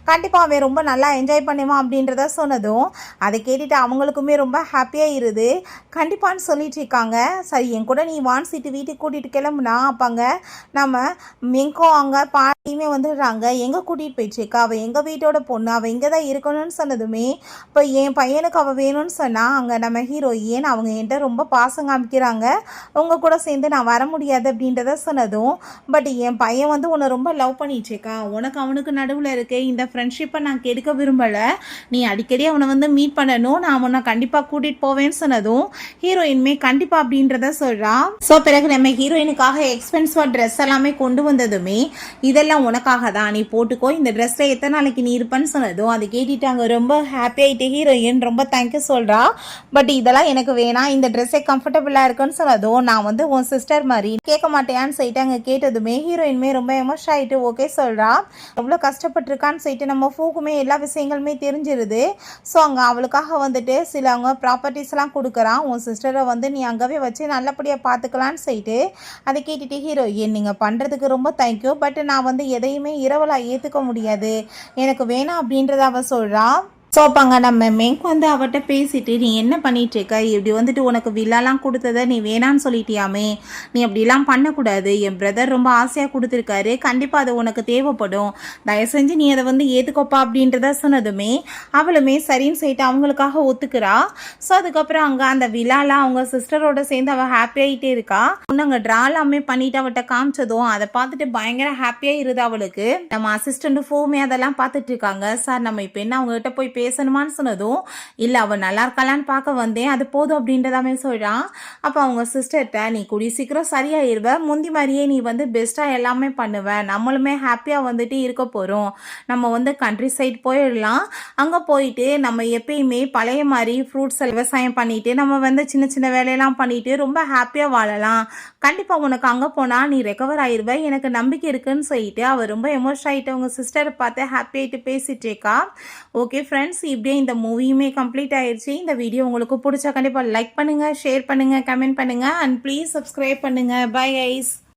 கண்டிப்பாக அவன் ரொம்ப நல்லா என்ஜாய் பண்ணுவான் அப்படின்றத சொன்னதும் அதை கேட்டுட்டு அவங்களுக்குமே ரொம்ப ஹாப்பியாகிடுது. கண்டிப்பான்னு சொல்லிட்டு இருக்காங்க. சரி என் கூட நீ வான் சீட்டு வீட்டுக்கு கூட்டிகிட்டு கிளம்புனா அப்பாங்க நம்ம எங்கோ அங்கே பாட்டியுமே வந்துடுறாங்க. எங்கே கூட்டிகிட்டு போயிட்டுருக்கா, அவள் எங்கள் வீட்டோட பொண்ணு, அவள் இங்கே தான் இருக்கணும்னு சொன்னதுமே இப்போ என் பையனுக்கு அவள் வேணும்னு சொன்னால் அங்கே நம்ம ஹீரோயின் அவங்க என்கிட்ட ரொம்ப பாசம் காமிக்கிறாங்க, உங்கள் கூட சேர்ந்து நான் வர முடியாது அப்படின்றத சொன்னதும் பட் என் பையன் வந்து உன்னை ரொம்ப லவ் பண்ணிட்டுருக்கா, உனக்கு அவனுக்கு நடுவில் இருக்க இந்த ஃப்ரெண்ட்ஷிப்பை நான் கெடுக்க விரும்பலை, நீ அடிக்கடி அவனை வந்து மீட் பண்ணணும், நான் அவனை கண்டிப்பாக கூட்டிகிட்டு போவேன்னு சொன்னதும் ஹீரோயின்மே கண்டிப்பாக அப்படின்றத சொல்கிறான். ஸோ பிறகு நம்ம ஹீரோயினுக்காக எக்ஸ்பென்சிவாக ட்ரெஸ் எல்லாமே கொண்டு வந்ததுமே இதெல்லாம் உனக்காக தான், நீ போட்டுக்கோ, இந்த ட்ரெஸ்ஸில் எத்தனை நாளைக்கு நீ இருப்பேன்னு சொன்னதும் அதை கேட்டுட்டு அங்கே ரொம்ப ஹாப்பியாகிட்டு ஹீரோயின் ரொம்ப தேங்க்யூ சொல்கிறா. பட் இதெல்லாம் எனக்கு வேணாம், இந்த ட்ரெஸ்ஸே கம்ஃபர்டபுளாக இருக்குன்னு சொன்னதும் நான் வந்து உன் சிஸ்டர் மாதிரி கேட்க மாட்டேயான்னு சொல்லிட்டு அங்கே கேட்டதுமே ஹீரோயின்மே ரொம்ப எமோஷன் ஆகிட்டு ஓகே சொல்கிறா. எவ்வளோ கஷ்டப்பட்டுருக்கான்னு சொல்லிட்டு நம்ம ஃபூக்குமே எல்லா விஷயங்களுமே தெரிஞ்சிருது. ஸோ அங்கே அவளுக்காக வந்துட்டு சில அவங்க ப்ராப்பர்ட்டிஸ்லாம் கொடுக்குறான், உன் சிஸ்டரை வந்து நீ அங்கேவே வச்சு நல்லபடியாக பார்த்துக்கலான்னு சொல்லிட்டு அதை கேட்டுட்டு ஹீரோயின் நீங்கள் பண்ணுறதுக்கு ரொம்ப தேங்க்யூ, பட் நான் வந்து எதையுமே இரவலாக ஏற்றுக்க முடியாது, எனக்கு வேணாம் அப்படின்றத அவள் சொல்கிறா. ஸோ அப்போங்க நம்ம மெங்க் வந்து அவட்ட பேசிட்டு நீ என்ன பண்ணிட்டு இருக்க, இப்படி வந்துட்டு உனக்கு வில்லாலாம் கொடுத்ததை நீ வேணான்னு சொல்லிட்டியாமே, நீ அப்படிலாம் பண்ணக்கூடாது, என் பிரதர் ரொம்ப ஆசையாக கொடுத்துருக்காரு, கண்டிப்பாக அது உனக்கு தேவைப்படும், தயவு செஞ்சு நீ அதை வந்து ஏற்றுக்கோப்பா அப்படின்றத சொன்னதுமே அவளுமே சரின்னு சொல்லிட்டு அவங்களுக்காக ஒத்துக்கிறா. ஸோ அதுக்கப்புறம் அங்கே அந்த விழாலாம் அவங்க சிஸ்டரோட சேர்ந்து அவள் ஹாப்பியாகிட்டே இருக்கா. ஒன்று அங்கே ட்ராலாமே பண்ணிட்டு அவட்ட காமிச்சதும் அதை பார்த்துட்டு பயங்கர ஹாப்பியாக இருது அவளுக்கு. நம்ம அசிஸ்டண்ட்டு ஃபோமே அதெல்லாம் பார்த்துட்டு இருக்காங்க. சார் நம்ம இப்போ என்ன அவங்ககிட்ட போய் பேசணுமான்னு சொன்னதும், இல்லை அவள் நல்லா இருக்காளான்னு பார்க்க வந்தேன், அது போதும் அப்படின்றதாமே சொல்கிறான். அப்போ அவங்க சிஸ்டர்கிட்ட, நீ கூடிய சீக்கிரம் சரியாயிருவ, முந்தி மாதிரியே நீ வந்து பெஸ்ட்டாக எல்லாமே பண்ணுவ, நம்மளுமே ஹாப்பியாக வந்துட்டு இருக்க போகிறோம், நம்ம வந்து கண்ட்ரி சைட் போயிடலாம், அங்கே போயிட்டு நம்ம எப்பயுமே பழைய மாதிரி ஃப்ரூட்ஸ் விவசாயம் பண்ணிட்டு நம்ம வந்து சின்ன சின்ன வேலையெல்லாம் பண்ணிட்டு ரொம்ப ஹாப்பியாக வாழலாம், கண்டிப்பாக உனக்கு அங்கே போனால் நீ ரெக்கவர் ஆயிடுவ, எனக்கு நம்பிக்கை இருக்குன்னு சொல்லிட்டு அவர் ரொம்ப எமோஷன் ஆகிட்டு அவங்க சிஸ்டரை பார்த்து ஹாப்பி ஆகிட்டு பேசிட்டு இருக்கா. ஓகே ஃப்ரெண்ட்ஸ், இப்படியே இந்த மூவியுமே கம்ப்ளீட் ஆயிடுச்சு. இந்த வீடியோ உங்களுக்கு பிடிச்சா கண்டிப்பாக லைக் பண்ணுங்கள், ஷேர் பண்ணுங்கள், கமெண்ட் பண்ணுங்கள் அண்ட் ப்ளீஸ் சப்ஸ்கிரைப் பண்ணுங்கள். Bye guys.